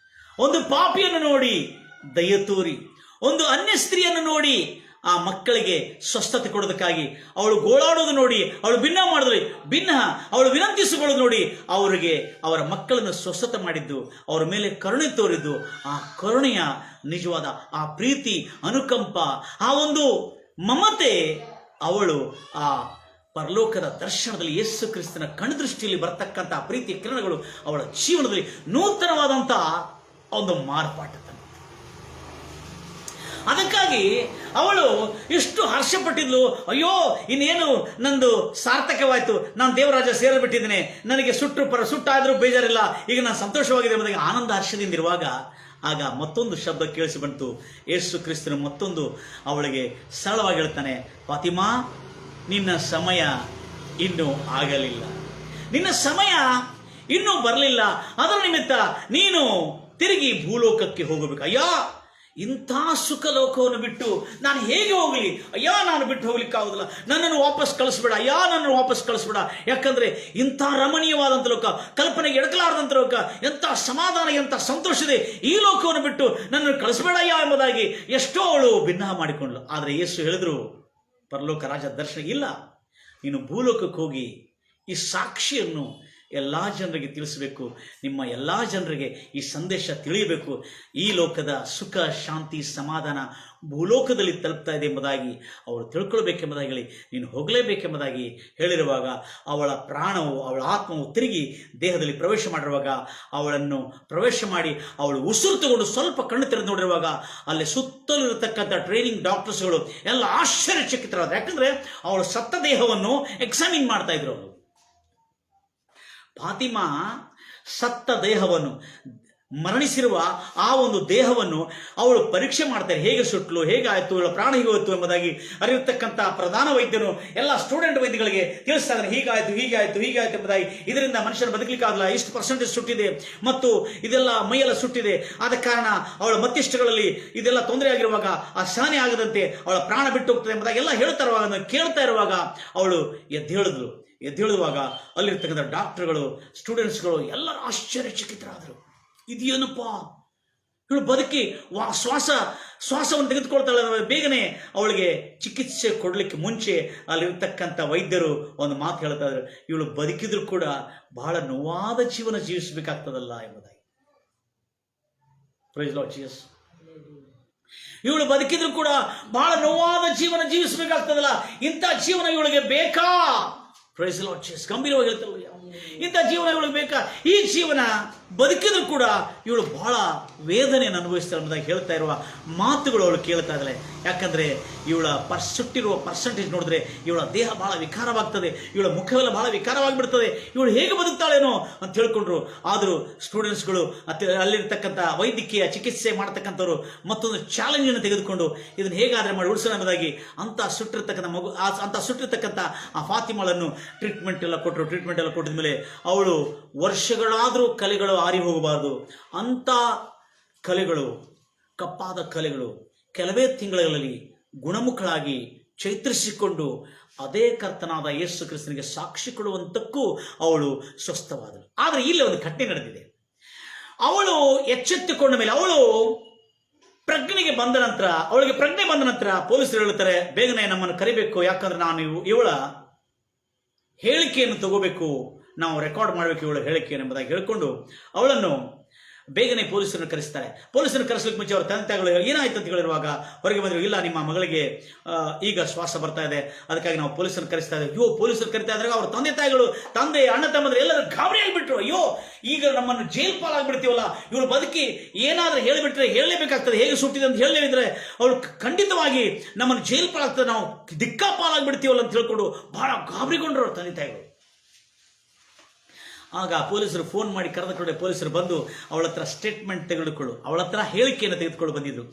ಒಂದು ಪಾಪಿಯನ್ನು ನೋಡಿ ದಯೆ ತೋರಿ, ಒಂದು ಅನ್ಯ ಸ್ತ್ರೀಯನ್ನು ನೋಡಿ ಆ ಮಕ್ಕಳಿಗೆ ಸ್ವಸ್ಥತೆ ಕೊಡೋದಕ್ಕಾಗಿ ಅವಳು ಗೋಳಾಡೋದು ನೋಡಿ, ಅವಳು ಅವಳು ವಿನಂತಿಸಿಕೊಳ್ಳೋದು ನೋಡಿ ಅವರಿಗೆ ಅವರ ಮಕ್ಕಳನ್ನು ಸ್ವಸ್ಥತೆ ಮಾಡಿದ್ದು, ಅವರ ಮೇಲೆ ಕರುಣೆ ತೋರಿದ್ದು, ಆ ಕರುಣೆಯ ನಿಜವಾದ ಆ ಪ್ರೀತಿ, ಅನುಕಂಪ, ಆ ಒಂದು ಮಮತೆ ಅವಳು ಆ ಪರಲೋಕದ ದರ್ಶನದಲ್ಲಿ ಯೇಸು ಕ್ರಿಸ್ತನ ಕಣ್ದೃಷ್ಟಿಯಲ್ಲಿ ಬರ್ತಕ್ಕಂಥ ಪ್ರೀತಿಯ ಕಿರಣಗಳು ಅವಳ ಜೀವನದಲ್ಲಿ ನೂತನವಾದಂಥ ಒಂದು ಮಾರ್ಪಾಟ. ಅದಕ್ಕಾಗಿ ಅವಳು ಎಷ್ಟು ಹರ್ಷಪಟ್ಟಿದ್ಲು, ಅಯ್ಯೋ ಇನ್ನೇನು ನಂದು ಸಾರ್ಥಕವಾಯಿತು, ನಾನು ದೇವರಾಜ ಸೇರಿಬಿಟ್ಟಿದ್ದೇನೆ, ನನಗೆ ಸುಟ್ಟಾದರೂ ಬೇಜಾರಿಲ್ಲ, ಈಗ ನಾನು ಸಂತೋಷವಾಗಿದೆ ಎಂಬುದಾಗಿ ಆನಂದ ಹರ್ಷದಿಂದಿರುವಾಗ ಆಗ ಮತ್ತೊಂದು ಶಬ್ದ ಕೇಳಿಸಿ ಬಂತು. ಯೇಸು ಕ್ರಿಸ್ತನು ಮತ್ತೊಂದು ಅವಳಿಗೆ ಸರಳವಾಗಿ ಹೇಳ್ತಾನೆ, ಫಾತಿಮಾ, ನಿನ್ನ ಸಮಯ ಇನ್ನೂ ಆಗಲಿಲ್ಲ, ನಿನ್ನ ಸಮಯ ಇನ್ನೂ ಬರಲಿಲ್ಲ, ಅದರ ನಿಮಿತ್ತ ನೀನು ತಿರುಗಿ ಭೂಲೋಕಕ್ಕೆ ಹೋಗಬೇಕು. ಅಯ್ಯ, ಇಂಥ ಸುಖ ಲೋಕವನ್ನು ಬಿಟ್ಟು ನಾನು ಹೇಗೆ ಹೋಗಲಿ? ಅಯ್ಯ, ನಾನು ಬಿಟ್ಟು ಹೋಗ್ಲಿಕ್ಕಾಗೋದಿಲ್ಲ, ನನ್ನನ್ನು ವಾಪಸ್ ಕಳಿಸ್ಬೇಡ, ಅಯ್ಯ ನನ್ನನ್ನು ವಾಪಸ್ ಕಳಿಸ್ಬೇಡ. ಯಾಕಂದ್ರೆ ಇಂಥ ರಮಣೀಯವಾದಂಥ ಲೋಕ, ಕಲ್ಪನೆಗೆ ಎಡಕಲಾರದಂಥ ಲೋಕ, ಎಂಥ ಸಮಾಧಾನ, ಎಂಥ ಸಂತೋಷದೆ, ಈ ಲೋಕವನ್ನು ಬಿಟ್ಟು ನನ್ನನ್ನು ಕಳಿಸ್ಬೇಡಯ್ಯ ಎಂಬುದಾಗಿ ಎಷ್ಟೋ ಅವಳು ಭಿನ್ನ ಮಾಡಿಕೊಂಡ್ಳು. ಆದರೆ ಯೇಸು ಹೇಳಿದ್ರು, ಪರಲೋಕ ರಾಜ ದರ್ಶನ ಇಲ್ಲ, ನೀನು ಭೂಲೋಕಕ್ಕೆ ಹೋಗಿ ಈ ಸಾಕ್ಷಿಯನ್ನು ಎಲ್ಲ ಜನರಿಗೆ ತಿಳಿಸಬೇಕು. ನಿಮ್ಮ ಎಲ್ಲ ಜನರಿಗೆ ಈ ಸಂದೇಶ ತಿಳಿಯಬೇಕು. ಈ ಲೋಕದ ಸುಖ, ಶಾಂತಿ, ಸಮಾಧಾನ ಭೂಲೋಕದಲ್ಲಿ ತಲುಪ್ತಾ ಇದೆ ಎಂಬುದಾಗಿ ಅವಳು ತಿಳ್ಕೊಳ್ಬೇಕೆಂಬುದಾಗಿ ನೀನು ಹೋಗಲೇಬೇಕೆಂಬುದಾಗಿ ಹೇಳಿರುವಾಗ, ಅವಳ ಪ್ರಾಣವು, ಅವಳ ಆತ್ಮವು ತಿರುಗಿ ದೇಹದಲ್ಲಿ ಪ್ರವೇಶ ಮಾಡಿರುವಾಗ, ಅವಳನ್ನು ಪ್ರವೇಶ ಮಾಡಿ ಅವಳು ಉಸಿರು ತಗೊಂಡು ಸ್ವಲ್ಪ ಕಣ್ಣು ತೆರೆದು ನೋಡಿರುವಾಗ, ಅಲ್ಲಿ ಸುತ್ತಲೂ ಇರತಕ್ಕಂಥ ಟ್ರೈನಿಂಗ್ ಡಾಕ್ಟರ್ಸ್ಗಳು ಎಲ್ಲ ಆಶ್ಚರ್ಯಚಕಿತರಾದ್ರು. ಯಾಕಂದ್ರೆ ಅವಳು ಸತ್ತ ದೇಹವನ್ನು ಎಕ್ಸಾಮಿನ್ ಮಾಡ್ತಾ ಇದ್ರು. ಅವರು ಫಾತಿಮಾ ಸತ್ತ ದೇಹವನ್ನು, ಮರಣಿಸಿರುವ ಆ ಒಂದು ದೇಹವನ್ನು ಅವಳು ಪರೀಕ್ಷೆ ಮಾಡ್ತಾರೆ. ಹೇಗೆ ಸುಟ್ಲು, ಹೇಗಾಯ್ತು, ಇವಳ ಪ್ರಾಣ ಹೇಗೆ ಹೋಯ್ತು ಎಂಬುದಾಗಿ ಅರಿಯತಕ್ಕಂಥ ಪ್ರಧಾನ ವೈದ್ಯರು ಎಲ್ಲ ಸ್ಟೂಡೆಂಟ್ ವೈದ್ಯಗಳಿಗೆ ತಿಳಿಸ್ತಾ ಇದ್ದಾರೆ. ಹೀಗಾಯ್ತು ಎಂಬುದಾಗಿ, ಇದರಿಂದ ಮನುಷ್ಯರು ಬದುಕಲಿಕ್ಕಾಗಲ್ಲ, ಇಷ್ಟು ಪರ್ಸೆಂಟೇಜ್ ಸುಟ್ಟಿದೆ ಮತ್ತು ಇದೆಲ್ಲ ಮೈಯೆಲ್ಲ ಸುಟ್ಟಿದೆ, ಆದ ಕಾರಣ ಅವಳ ಮತ್ತಿಷ್ಟಗಳಲ್ಲಿ ಇದೆಲ್ಲ ತೊಂದರೆ ಆಗಿರುವಾಗ ಆ ಸಹನೆ ಆಗದಂತೆ ಅವಳ ಪ್ರಾಣ ಬಿಟ್ಟು ಹೋಗ್ತದೆ ಎಂಬುದಾಗಿ ಎಲ್ಲ ಹೇಳ್ತಾ ಇರುವಾಗ, ಕೇಳ್ತಾ ಇರುವಾಗ ಅವಳು ಎದ್ದೇಳುವಾಗ ಅಲ್ಲಿರ್ತಕ್ಕಂಥ ಡಾಕ್ಟರ್ಗಳು, ಸ್ಟೂಡೆಂಟ್ಸ್ಗಳು ಎಲ್ಲರೂ ಆಶ್ಚರ್ಯಚಕಿತರಾದರು. ಇದೇನಪ್ಪ, ಇವಳು ಬದುಕಿ ಶ್ವಾಸವನ್ನು ತೆಗೆದುಕೊಳ್ತಾಳೆ. ಬೇಗನೆ ಅವಳಿಗೆ ಚಿಕಿತ್ಸೆ ಕೊಡಲಿಕ್ಕೆ ಮುಂಚೆ ಅಲ್ಲಿರ್ತಕ್ಕಂಥ ವೈದ್ಯರು ಒಂದು ಮಾತು ಹೇಳ್ತಾ ಇದ್ರು, ಇವಳು ಬದುಕಿದ್ರು ಕೂಡ ಬಹಳ ನೋವಾದ ಜೀವನ ಜೀವಿಸಬೇಕಾಗ್ತದಲ್ಲ ಎಂಬುದಾಗಿ. Praise Lord Jesus. ಇವಳು ಬದುಕಿದ್ರು ಕೂಡ ಬಹಳ ನೋವಾದ ಜೀವನ ಜೀವಿಸಬೇಕಾಗ್ತದಲ್ಲ, ಇಂಥ ಜೀವನ ಇವಳಿಗೆ ಬೇಕಾ? Praise Lord Jesus. ಗಂಭೀರವಾಗಿ ಹೇಳ್ತಾರೆ, ಇಂಥ ಜೀವನ ಇವಳಿಗೆ ಬೇಕಾ? ಈ ಜೀವನ ಬದುಕಿದ್ರು ಕೂಡ ಇವಳು ಬಹಳ ವೇದನೆಯನ್ನು ಅನುಭವಿಸ್ತಾಳೆ ಎಂಬುದಾಗಿ ಹೇಳ್ತಾ ಇರುವ ಮಾತುಗಳು ಅವಳು ಕೇಳ್ತಾ ಇದ್ದಾಳೆ. ಯಾಕಂದ್ರೆ ಇವಳ ಸುಟ್ಟಿರುವ ಪರ್ಸೆಂಟೇಜ್ ನೋಡಿದ್ರೆ ಇವಳ ದೇಹ ಬಹಳ ವಿಕಾರವಾಗ್ತದೆ, ಇವಳ ಮುಖವೆಲ್ಲ ಬಹಳ ವಿಕಾರವಾಗಿಬಿಡ್ತದೆ, ಇವಳು ಹೇಗೆ ಬದುಕ್ತಾಳೇನೋ ಅಂತ ಹೇಳ್ಕೊಂಡ್ರು. ಆದರೂ ಸ್ಟೂಡೆಂಟ್ಸ್ಗಳು, ಅಲ್ಲಿರ್ತಕ್ಕಂಥ ವೈದ್ಯಕೀಯ ಚಿಕಿತ್ಸೆ ಮಾಡತಕ್ಕಂಥವ್ರು ಮತ್ತೊಂದು ಚಾಲೆಂಜನ್ನು ತೆಗೆದುಕೊಂಡು ಇದನ್ನು ಹೇಗಾದ್ರೆ ಮಾಡಿ ಉಳಿಸೋಣ ಎಂಬುದಾಗಿ ಅಂತ ಸುಟ್ಟಿರ್ತಕ್ಕಂಥ ಆ ಫಾತಿಮಾಳನ್ನು ಟ್ರೀಟ್ಮೆಂಟ್ ಎಲ್ಲ ಕೊಟ್ಟಿದ ಮೇಲೆ ಅವಳು ವರ್ಷಗಳಾದರೂ ಕಲೆಗಳು ಆರಿ ಹೋಗಬಾರದು, ಅಂತ ಕಲೆಗಳು, ಕಪ್ಪಾದ ಕಲೆಗಳು ಕೆಲವೇ ತಿಂಗಳಲ್ಲಿ ಗುಣಮುಖಳಾಗಿ ಚೈತ್ರಿಸಿಕೊಂಡು ಅದೇ ಕರ್ತನಾದ ಯೇಸು ಕ್ರಿಸ್ತನಿಗೆ ಸಾಕ್ಷಿ ಕೊಡುವಂತಕ್ಕೂ ಅವಳು ಸ್ವಸ್ಥವಾದಳು. ಆದರೆ ಇಲ್ಲಿ ಒಂದು ಘಟನೆ ನಡೆದಿದೆ. ಅವಳು ಎಚ್ಚೆತ್ತುಕೊಂಡ ಮೇಲೆ, ಅವಳಿಗೆ ಪ್ರಜ್ಞೆ ಬಂದ ನಂತರ ಪೊಲೀಸರು ಹೇಳುತ್ತಾರೆ, ಬೇಗನೆ ನಮ್ಮನ್ನು ಕರಿಬೇಕು, ಯಾಕಂದ್ರೆ ನಾನು ಇವಳ ಹೇಳಿಕೆಯನ್ನು ತಗೋಬೇಕು, ನಾವು ರೆಕಾರ್ಡ್ ಮಾಡಬೇಕು ಇವಳ ಹೇಳಿಕೆಯನ್ನು ಎಂಬುದಾಗಿ ಹೇಳಿಕೊಂಡು ಅವಳನ್ನು ಬೇಗನೆ ಪೊಲೀಸರನ್ನು ಕರೆಸ್ತಾರೆ. ಪೊಲೀಸರನ್ನು ಕರೆಸಲಿಕ್ಕೆ ಮುಂಚೆ ಅವರ ತಂದೆಗಳು ಏನಾಯ್ತು ಅಂತ ಹೇಳಿರುವಾಗ ಹೊರಗೆ ಬಂದರು, ಇಲ್ಲ ನಿಮ್ಮ ಮಗಳಿಗೆ ಈಗ ಶ್ವಾಸ ಬರ್ತಾ ಇದೆ, ಅದಕ್ಕಾಗಿ ನಾವು ಪೊಲೀಸರನ್ನು ಕರೆಸ್ತಾ ಇದ್ದೇವೆ. ಪೊಲೀಸರು ಕರಿತಾ ಇದ್ದಾಗ ಅವ್ರ ತಂದೆ ಅಣ್ಣ ತಮ್ಮಂದ್ರೆ ಎಲ್ಲರೂ ಗಾಬರಿ ಆಗಿಬಿಟ್ರು. ಈಗ ನಮ್ಮನ್ನು ಜೈಲ್ ಪಾಲಾಗ್ಬಿಡ್ತೀವಲ್ಲ, ಇವಳು ಬದುಕಿ ಏನಾದ್ರೂ ಹೇಳಿಬಿಟ್ರೆ ಹೇಳಲೇಬೇಕಾಗ್ತದೆ, ಹೇಗೆ ಸುಟ್ಟಿದೆ ಅಂತ ಹೇಳಲೇವಿದ್ರೆ ಅವಳು ಖಂಡಿತವಾಗಿ ನಮ್ಮನ್ನು ಜೈಲ್ ಪಾಲಾಗ್ತದೆ, ನಾವು ದಿಕ್ಕಾಪಾಲಾಗ್ಬಿಡ್ತೀವಲ್ಲ ಅಂತ ಹೇಳ್ಕೊಂಡು ಬಹಳ ಗಾಬರಿಗೊಂಡ್ರು ಅವ್ರ ತಂದೆ ತಾಯಿಗಳು. ಆಗ ಪೊಲೀಸರು ಫೋನ್ ಮಾಡಿ ಕರೆದುಕೊಂಡೆ ಪೊಲೀಸರು ಬಂದು ಅವಳ ಹತ್ರ ಸ್ಟೇಟ್ಮೆಂಟ್ ತೆಗೆದುಕೊಳ್ಳು, ಅವಳ ಹತ್ರ ಹೇಳಿಕೆಯನ್ನು ತೆಗೆದುಕೊಂಡು ಬಂದಿದ್ರು.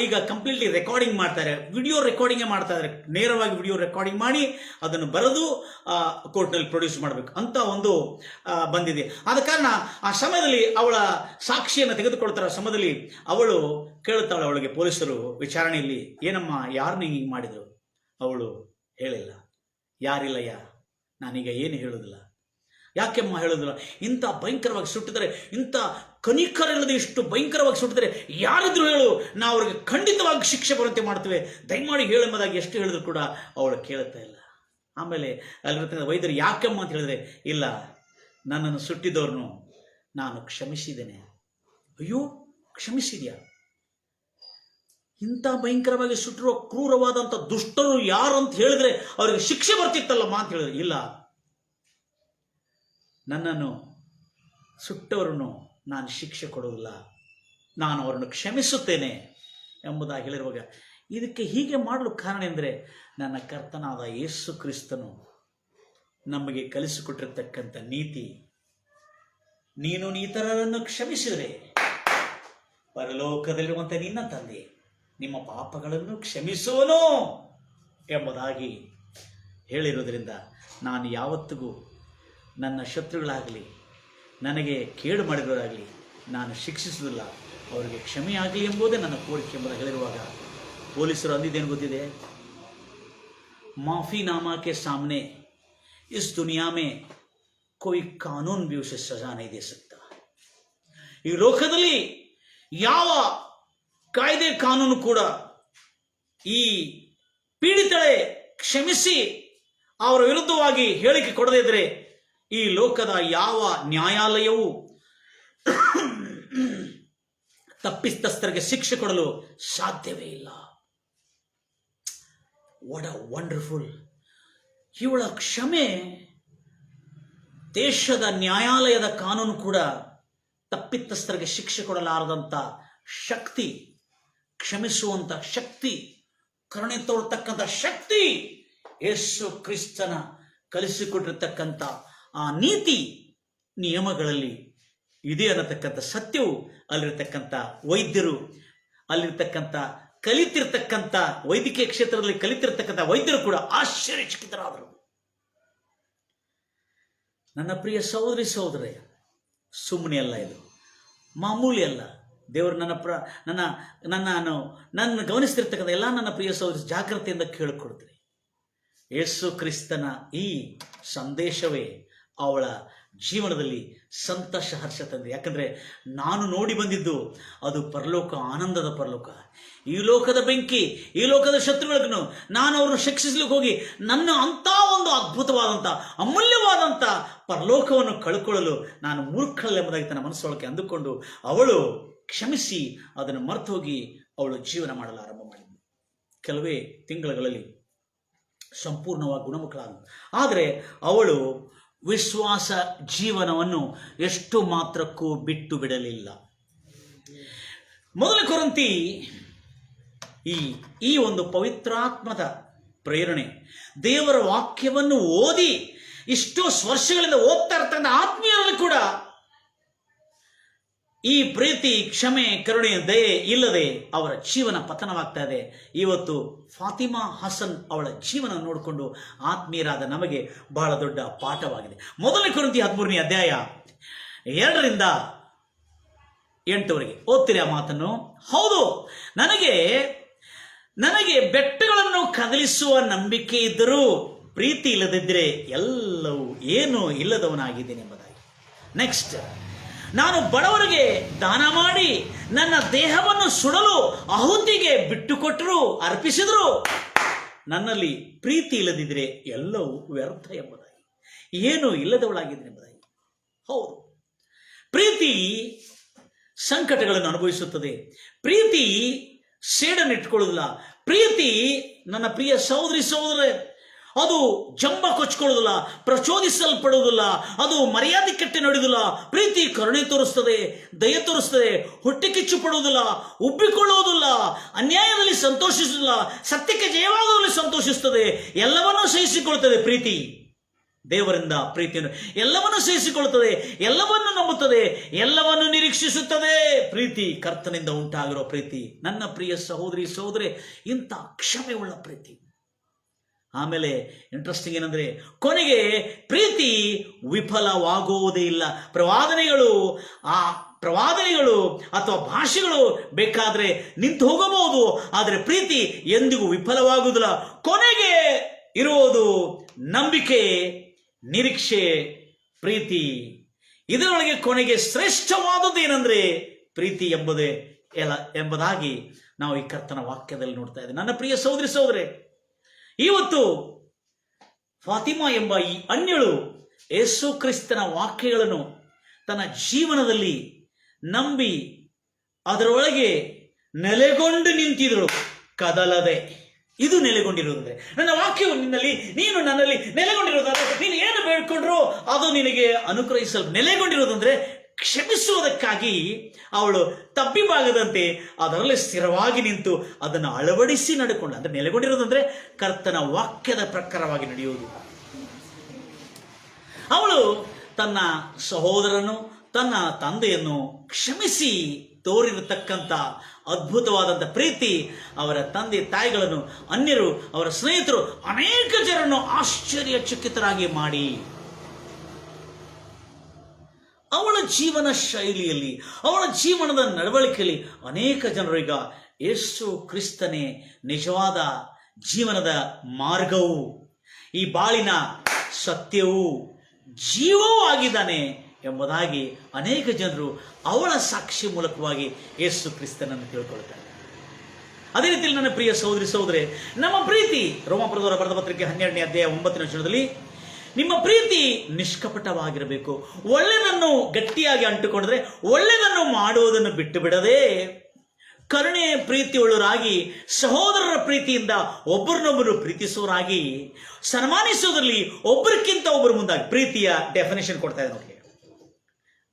ಈಗ ಕಂಪ್ಲೀಟ್ಲಿ ರೆಕಾರ್ಡಿಂಗ್ ಮಾಡ್ತಾರೆ, ವಿಡಿಯೋ ರೆಕಾರ್ಡಿಂಗೇ ಮಾಡ್ತಾ ಇದ್ದಾರೆ. ನೇರವಾಗಿ ವಿಡಿಯೋ ರೆಕಾರ್ಡಿಂಗ್ ಮಾಡಿ ಅದನ್ನು ಬರೆದು ಕೋರ್ಟ್ನಲ್ಲಿ ಪ್ರೊಡ್ಯೂಸ್ ಮಾಡಬೇಕು ಅಂತ ಒಂದು ಬಂದಿದೆ. ಆದ ಕಾರಣ ಆ ಸಮಯದಲ್ಲಿ ಅವಳ ಸಾಕ್ಷಿಯನ್ನು ತೆಗೆದುಕೊಳ್ತಾರ ಸಮಯದಲ್ಲಿ ಅವಳು ಕೇಳುತ್ತಾಳೆ, ಅವಳಿಗೆ ಪೊಲೀಸರು ವಿಚಾರಣೆಯಲ್ಲಿ, ಏನಮ್ಮ ಯಾರನ್ನ ಹಿಂಗೆ ಮಾಡಿದ್ರು? ಅವಳು ಹೇಳಿಲ್ಲ, ಯಾರಿಲ್ಲಯ್ಯ, ನಾನೀಗ ಏನು ಹೇಳುವುದಿಲ್ಲ. ಯಾಕೆಮ್ಮ ಹೇಳೋದಿಲ್ಲ? ಇಂಥ ಭಯಂಕರವಾಗಿ ಸುಟ್ಟಿದ್ದಾರೆ, ಇಂಥ ಕನಿಕರ ಇಲ್ಲದೆ ಇಷ್ಟು ಭಯಂಕರವಾಗಿ ಸುಟ್ಟಿದ್ದಾರೆ, ಯಾರಿದ್ರು ಹೇಳು, ನಾವು ಅವ್ರಿಗೆ ಖಂಡಿತವಾಗಿ ಶಿಕ್ಷೆ ಬರುವಂತೆ ಮಾಡ್ತೇವೆ, ದಯಮಾಡಿ ಹೇಳೆಂಬುದಾಗಿ ಎಷ್ಟು ಹೇಳಿದ್ರು ಕೂಡ ಅವಳು ಕೇಳುತ್ತಾ ಇಲ್ಲ. ಆಮೇಲೆ ಅಲ್ಲಿರ್ತಕ್ಕಂಥ ವೈದ್ಯರು ಯಾಕಮ್ಮ ಅಂತ ಹೇಳಿದ್ರೆ, ಇಲ್ಲ, ನನ್ನನ್ನು ಸುಟ್ಟಿದವ್ರನ್ನು ನಾನು ಕ್ಷಮಿಸಿದ್ದೇನೆ. ಅಯ್ಯೋ, ಕ್ಷಮಿಸಿದ್ಯಾ? ಇಂಥ ಭಯಂಕರವಾಗಿ ಸುಟ್ಟಿರುವ ಕ್ರೂರವಾದಂಥ ದುಷ್ಟರು ಯಾರು ಅಂತ ಹೇಳಿದ್ರೆ ಅವರಿಗೆ ಶಿಕ್ಷೆ ಬರ್ತಿತ್ತಲ್ಲಮ್ಮ ಅಂತ ಹೇಳಿದ್ರೆ, ಇಲ್ಲ, ನನ್ನನ್ನು ಸುಟ್ಟವರನ್ನು ನಾನು ಶಿಕ್ಷೆ ಕೊಡುವುದಿಲ್ಲ, ನಾನು ಅವರನ್ನು ಕ್ಷಮಿಸುತ್ತೇನೆ ಎಂಬುದಾಗಿ ಹೇಳಿರುವಾಗ, ಇದಕ್ಕೆ ಹೀಗೆ ಮಾಡಲು ಕಾರಣ ಎಂದರೆ ನನ್ನ ಕರ್ತನಾದ ಯೇಸು ಕ್ರಿಸ್ತನು ನಮಗೆ ಕಲಿಸಿಕೊಟ್ಟಿರ್ತಕ್ಕಂಥ ನೀತಿ. ನೀನು ಇತರರನ್ನು ಕ್ಷಮಿಸಿದರೆ ಪರಲೋಕದಲ್ಲಿರುವಂಥ ನಿನ್ನ ತಂದೆ ನಿಮ್ಮ ಪಾಪಗಳನ್ನು ಕ್ಷಮಿಸುವನು ಎಂಬುದಾಗಿ ಹೇಳಿರುವುದರಿಂದ ನಾನು ಯಾವತ್ತಿಗೂ ನನ್ನ ಶತ್ರುಗಳಾಗಲಿ, ನನಗೆ ಕೇಡು ಮಾಡಿದವರಾಗಲಿ ನಾನು ಶಿಕ್ಷಿಸುವುದಿಲ್ಲ, ಅವರಿಗೆ ಕ್ಷಮೆಯಾಗಲಿ ಎಂಬುದೇ ನನ್ನ ಕೋರಿಕೆ ಎಂಬುದಾಗಿ ಹೇಳಿರುವಾಗ ಪೊಲೀಸರು ಅಂದಿದ್ದೇನು ಗೊತ್ತಿದೆ? माफीनामा के सामने इस दुनिया में कोई कानून भी उसे सजा नहीं दे सकता. ಈ ಲೋಕದಲ್ಲಿ ಯಾವ ಕಾಯ್ದೆ ಕಾನೂನು ಕೂಡ ಈ ಪೀಡಿತಳೆ ಕ್ಷಮಿಸಿ ಅವರ ವಿರುದ್ಧವಾಗಿ ಹೇಳಿಕೆ ಕೊಡದೇ ಇದ್ರೆ ಈ ಲೋಕದ ಯಾವ ನ್ಯಾಯಾಲಯವೂ ತಪ್ಪಿತಸ್ಥರಿಗೆ ಶಿಕ್ಷೆ ಕೊಡಲು ಸಾಧ್ಯವೇ ಇಲ್ಲ. What a wonderful! ಇವಳ ಕ್ಷಮೆ, ದೇಶದ ನ್ಯಾಯಾಲಯದ ಕಾನೂನು ಕೂಡ ತಪ್ಪಿತಸ್ಥರಿಗೆ ಶಿಕ್ಷೆ ಕೊಡಲಾರದಂಥ ಶಕ್ತಿ, ಕ್ಷಮಿಸುವಂಥ ಶಕ್ತಿ, ಕರುಣೆ ತೋರ್ತಕ್ಕಂಥ ಶಕ್ತಿ ಯೇಸು ಕ್ರಿಸ್ತನ ಕಲಿಸಿಕೊಟ್ಟಿರ್ತಕ್ಕಂಥ ಆ ನೀತಿ ನಿಯಮಗಳಲ್ಲಿ ಇದೆ ಅನ್ನತಕ್ಕಂಥ ಸತ್ಯವು ಅಲ್ಲಿರ್ತಕ್ಕಂಥ ವೈದ್ಯರು, ಅಲ್ಲಿರ್ತಕ್ಕಂಥ ಕಲಿತಿರ್ತಕ್ಕಂಥ ವೈದ್ಯಕೀಯ ಕ್ಷೇತ್ರದಲ್ಲಿ ಕಲಿತಿರ್ತಕ್ಕಂಥ ವೈದ್ಯರು ಕೂಡ ಆಶ್ಚರ್ಯಚಕಿತರಾದರು. ನನ್ನ ಪ್ರಿಯ ಸಹೋದರಿ ಸಹೋದರೇ, ಸುಮ್ಮನೆ ಅಲ್ಲ, ಇದು ಮಾಮೂಲಿ ಅಲ್ಲ. ದೇವರು ನನ್ನ ಗಮನಿಸ್ತಿರ್ತಕ್ಕಂಥ ಎಲ್ಲ ನನ್ನ ಪ್ರಿಯ ಸಹೋದರಿ ಜಾಗ್ರತೆಯಿಂದ ಕೇಳಿಕೊಡ್ತೀನಿ. ಯೇಸು ಕ್ರಿಸ್ತನ ಈ ಸಂದೇಶವೇ ಅವಳ ಜೀವನದಲ್ಲಿ ಸಂತೋಷ, ಹರ್ಷ ತಂದೆ. ಯಾಕಂದರೆ ನಾನು ನೋಡಿ ಬಂದಿದ್ದು ಅದು ಪರಲೋಕ, ಆನಂದದ ಪರಲೋಕ. ಈ ಲೋಕದ ಬೆಂಕಿ, ಈ ಲೋಕದ ಶತ್ರುಗಳಿಗೂ ನಾನು ಅವ್ರನ್ನ ಶಿಕ್ಷಿಸ್ಲಿಕ್ಕೆ ಹೋಗಿ ನನ್ನ ಅಂಥ ಒಂದು ಅದ್ಭುತವಾದಂಥ, ಅಮೂಲ್ಯವಾದಂಥ ಪರಲೋಕವನ್ನು ಕಳ್ಕೊಳ್ಳಲು ನಾನು ಮೂರ್ಖಳಲ್ಲ ಎಂಬುದಾಗಿ ತನ್ನ ಮನಸ್ಸೊಳಗೆ ಅಂದುಕೊಂಡು ಅವಳು ಕ್ಷಮಿಸಿ ಅದನ್ನು ಮರೆತು ಹೋಗಿ ಅವಳು ಜೀವನ ಮಾಡಲು ಆರಂಭ ಮಾಡಿದ್ಳು. ಕೆಲವೇ ತಿಂಗಳುಗಳಲ್ಲಿ ಸಂಪೂರ್ಣವಾಗಿ ಗುಣಮುಖಳಾದಳು. ಆದರೆ ಅವಳು ವಿಶ್ವಾಸ ಜೀವನವನ್ನು ಎಷ್ಟು ಮಾತ್ರಕ್ಕೂ ಬಿಟ್ಟು ಬಿಡಲಿಲ್ಲ. ಮೊದಲ ಕೊರಿಂಥಿ ಈ ಒಂದು ಪವಿತ್ರಾತ್ಮದ ಪ್ರೇರಣೆ, ದೇವರ ವಾಕ್ಯವನ್ನು ಓದಿ ಇಷ್ಟು ವರ್ಷಗಳಿಂದ ಓದ್ತಾ ಇರ್ತಕ್ಕಂಥ ಆತ್ಮೀಯರಲ್ಲಿ ಕೂಡ ಈ ಪ್ರೀತಿ, ಕ್ಷಮೆ, ಕರುಣೆ, ದಯೆ ಇಲ್ಲದೆ ಅವರ ಜೀವನ ಪತನವಾಗ್ತಾ ಇದೆ. ಇವತ್ತು ಫಾತಿಮಾ ಹಸನ್ ಅವಳ ಜೀವನ ನೋಡಿಕೊಂಡು ಆತ್ಮೀಯರಾದ ನಮಗೆ ಬಹಳ ದೊಡ್ಡ ಪಾಠವಾಗಿದೆ. ಮೊದಲನೇ ಕೊರಿಂಥಿ 13ನೇ ಅಧ್ಯಾಯ 2ರಿಂದ 8 ಓದ್ತೀರಿ ಆ ಮಾತನ್ನು? ಹೌದು, ನನಗೆ ಬೆಟ್ಟಗಳನ್ನು ಕದಲಿಸುವ ನಂಬಿಕೆ ಇದ್ದರೂ ಪ್ರೀತಿ ಇಲ್ಲದಿದ್ದರೆ ಎಲ್ಲವೂ ಏನೂ ಇಲ್ಲದವನಾಗಿದ್ದೇನೆ ಎಂಬುದಾಗಿ. ನೆಕ್ಸ್ಟ್, ನಾನು ಬಡವರಿಗೆ ದಾನ ಮಾಡಿ ನನ್ನ ದೇಹವನ್ನು ಸುಡಲು ಆಹುತಿಗೆ ಬಿಟ್ಟುಕೊಟ್ಟರು, ಅರ್ಪಿಸಿದ್ರು, ನನ್ನಲ್ಲಿ ಪ್ರೀತಿ ಇಲ್ಲದಿದ್ದರೆ ಎಲ್ಲವೂ ವ್ಯರ್ಥ ಎಂಬುದಾಗಿ, ಏನೂ ಇಲ್ಲದವಳಾಗಿದ್ದೇನೆ ಎಂಬುದಾಗಿ. ಹೌದು, ಪ್ರೀತಿ ಸಂಕಟಗಳನ್ನು ಅನುಭವಿಸುತ್ತದೆ. ಪ್ರೀತಿ ಸೇಡನ್ನಿಟ್ಕೊಳ್ಳೋದಿಲ್ಲ. ಪ್ರೀತಿ ನನ್ನ ಪ್ರಿಯ ಸಹೋದರಿ ಸಹೋದರೇ, ಅದು ಜಂಬ ಕೊಚ್ಕೊಳ್ಳೋದಿಲ್ಲ, ಪ್ರಚೋದಿಸಲ್ಪಡುವುದಿಲ್ಲ, ಅದು ಮರ್ಯಾದೆ ಕೆಟ್ಟಿ ನಡೆಯುವುದಿಲ್ಲ. ಪ್ರೀತಿ ಕರುಣೆ ತೋರಿಸ್ತದೆ, ದಯೆ ತೋರಿಸ್ತದೆ, ಹೊಟ್ಟೆ ಕಿಚ್ಚು ಪಡುವುದಿಲ್ಲ, ಉಬ್ಬಿಕೊಳ್ಳುವುದಿಲ್ಲ, ಅನ್ಯಾಯದಲ್ಲಿ ಸಂತೋಷಿಸುವುದಿಲ್ಲ, ಸತ್ಯಕ್ಕೆ ಜಯವಾಗುವಲ್ಲಿ ಸಂತೋಷಿಸುತ್ತದೆ, ಎಲ್ಲವನ್ನೂ ಸಹಿಸಿಕೊಳ್ಳುತ್ತದೆ. ಪ್ರೀತಿ ದೇವರಿಂದ ಪ್ರೀತಿಯನ್ನು ಎಲ್ಲವನ್ನೂ ಸಹಿಸಿಕೊಳ್ಳುತ್ತದೆ, ಎಲ್ಲವನ್ನೂ ನಂಬುತ್ತದೆ, ಎಲ್ಲವನ್ನೂ ನಿರೀಕ್ಷಿಸುತ್ತದೆ. ಪ್ರೀತಿ ಕರ್ತನಿಂದ ಉಂಟಾಗಿರೋ ಪ್ರೀತಿ. ನನ್ನ ಪ್ರಿಯ ಸಹೋದರಿ ಸಹೋದರೇ, ಇಂಥ ಕ್ಷಮೆಯುಳ್ಳ ಪ್ರೀತಿ. ಆಮೇಲೆ ಇಂಟ್ರೆಸ್ಟಿಂಗ್ ಏನಂದ್ರೆ, ಕೊನೆಗೆ ಪ್ರೀತಿ ವಿಫಲವಾಗುವುದೇ ಇಲ್ಲ. ಪ್ರವಾದನೆಗಳು ಅಥವಾ ಭಾಷೆಗಳು ಬೇಕಾದ್ರೆ ನಿಂತು ಹೋಗಬಹುದು, ಆದರೆ ಪ್ರೀತಿ ಎಂದಿಗೂ ವಿಫಲವಾಗುವುದಿಲ್ಲ. ಕೊನೆಗೆ ಇರುವುದು ನಂಬಿಕೆ, ನಿರೀಕ್ಷೆ, ಪ್ರೀತಿ. ಇದರೊಳಗೆ ಕೊನೆಗೆ ಶ್ರೇಷ್ಠವಾದದ್ದು ಏನಂದ್ರೆ ಪ್ರೀತಿ ಎಂಬುದಾಗಿ ನಾವು ಈ ಕರ್ತನ ವಾಕ್ಯದಲ್ಲಿ ನೋಡ್ತಾ ಇದ್ದೇವೆ. ನನ್ನ ಪ್ರಿಯ ಸಹೋದರಿ ಸಹೋದರೇ, ಇವತ್ತು ಫಾತಿಮಾ ಎಂಬ ಈ ಅನ್ಯಳು ಯೇಸು ಕ್ರಿಸ್ತನ ವಾಕ್ಯಗಳನ್ನು ತನ್ನ ಜೀವನದಲ್ಲಿ ನಂಬಿ ಅದರೊಳಗೆ ನೆಲೆಗೊಂಡು ನಿಂತಿದ್ರು, ಕದಲದೆ. ಇದು ನೆಲೆಗೊಂಡಿರುವುದಂದ್ರೆ, ನನ್ನ ವಾಕ್ಯವು ನಿನ್ನಲ್ಲಿ, ನೀನು ನನ್ನಲ್ಲಿ ನೆಲೆಗೊಂಡಿರುವುದಾದ್ರೆ ನೀನು ಏನು ಬೇಡ್ಕೊಂಡ್ರು ಅದು ನಿನಗೆ ನೆಲೆಗೊಂಡಿರುವುದಂದ್ರೆ ಕ್ಷಮಿಸುವುದಕ್ಕಾಗಿ ಅವಳು ತಪ್ಪಿಬಾಗದಂತೆ ಅದರಲ್ಲಿ ಸ್ಥಿರವಾಗಿ ನಿಂತು ಅದನ್ನು ಅಳವಡಿಸಿ ನಡ್ಕೊಂಡು, ಅಂದ್ರೆ ನೆಲೆಗೊಂಡಿರೋದಂದ್ರೆ ಕರ್ತನ ವಾಕ್ಯದ ಪ್ರಕಾರವಾಗಿ ನಡೆಯುವುದು. ಅವಳು ತನ್ನ ಸಹೋದರನು, ತನ್ನ ತಂದೆಯನ್ನು ಕ್ಷಮಿಸಿ ತೋರಿರತಕ್ಕಂಥ ಅದ್ಭುತವಾದಂಥ ಪ್ರೀತಿ ಅವರ ತಂದೆ ತಾಯಿಗಳನ್ನು, ಅನ್ಯರು, ಅವರ ಸ್ನೇಹಿತರು, ಅನೇಕ ಜನರನ್ನು ಆಶ್ಚರ್ಯಚಕಿತರಾಗಿ ಮಾಡಿ ಅವಳ ಜೀವನ ಶೈಲಿಯಲ್ಲಿ, ಅವಳ ಜೀವನದ ನಡವಳಿಕೆಯಲ್ಲಿ ಅನೇಕ ಜನರೀಗ ಯೇಸು ಕ್ರಿಸ್ತನೇ ನಿಜವಾದ ಜೀವನದ ಮಾರ್ಗವು, ಈ ಬಾಳಿನ ಸತ್ಯವೂ ಜೀವವೂ ಆಗಿದ್ದಾನೆ ಎಂಬುದಾಗಿ ಅನೇಕ ಜನರು ಅವಳ ಸಾಕ್ಷಿ ಮೂಲಕವಾಗಿ ಯೇಸು ಕ್ರಿಸ್ತನನ್ನು ತಿಳ್ಕೊಳ್ತಾರೆ. ಅದೇ ರೀತಿಯಲ್ಲಿ ನನ್ನ ಪ್ರಿಯ ಸಹೋದರಿ ಸಹೋದರೇ, ನಮ್ಮ ಪ್ರೀತಿ ರೋಮಾಪುರದವರ ಬರೆದ ಪತ್ರಿಕೆ 12ನೇ ಅಧ್ಯಾಯ 9ನೇ ವಚನದಲ್ಲಿ ನಿಮ್ಮ ಪ್ರೀತಿ ನಿಷ್ಕಪಟವಾಗಿರಬೇಕು. ಒಳ್ಳೆಯದನ್ನು ಗಟ್ಟಿಯಾಗಿ ಅಂಟುಕೊಂಡ್ರೆ ಒಳ್ಳೆಯದನ್ನು ಮಾಡುವುದನ್ನು ಬಿಟ್ಟು ಬಿಡದೆ ಕರುಣೆ ಪ್ರೀತಿಯುಳ್ಳವರಾಗಿ ಸಹೋದರರ ಪ್ರೀತಿಯಿಂದ ಒಬ್ಬರನ್ನೊಬ್ಬರು ಪ್ರೀತಿಸುವರಾಗಿ ಸನ್ಮಾನಿಸುವುದರಲ್ಲಿ ಒಬ್ಬರಿಗಿಂತ ಒಬ್ಬರು ಮುಂದಾಗಿ. ಪ್ರೀತಿಯ ಡೆಫಿನೇಷನ್ ಕೊಡ್ತಾ ಇದೆ ನೋಡಿ.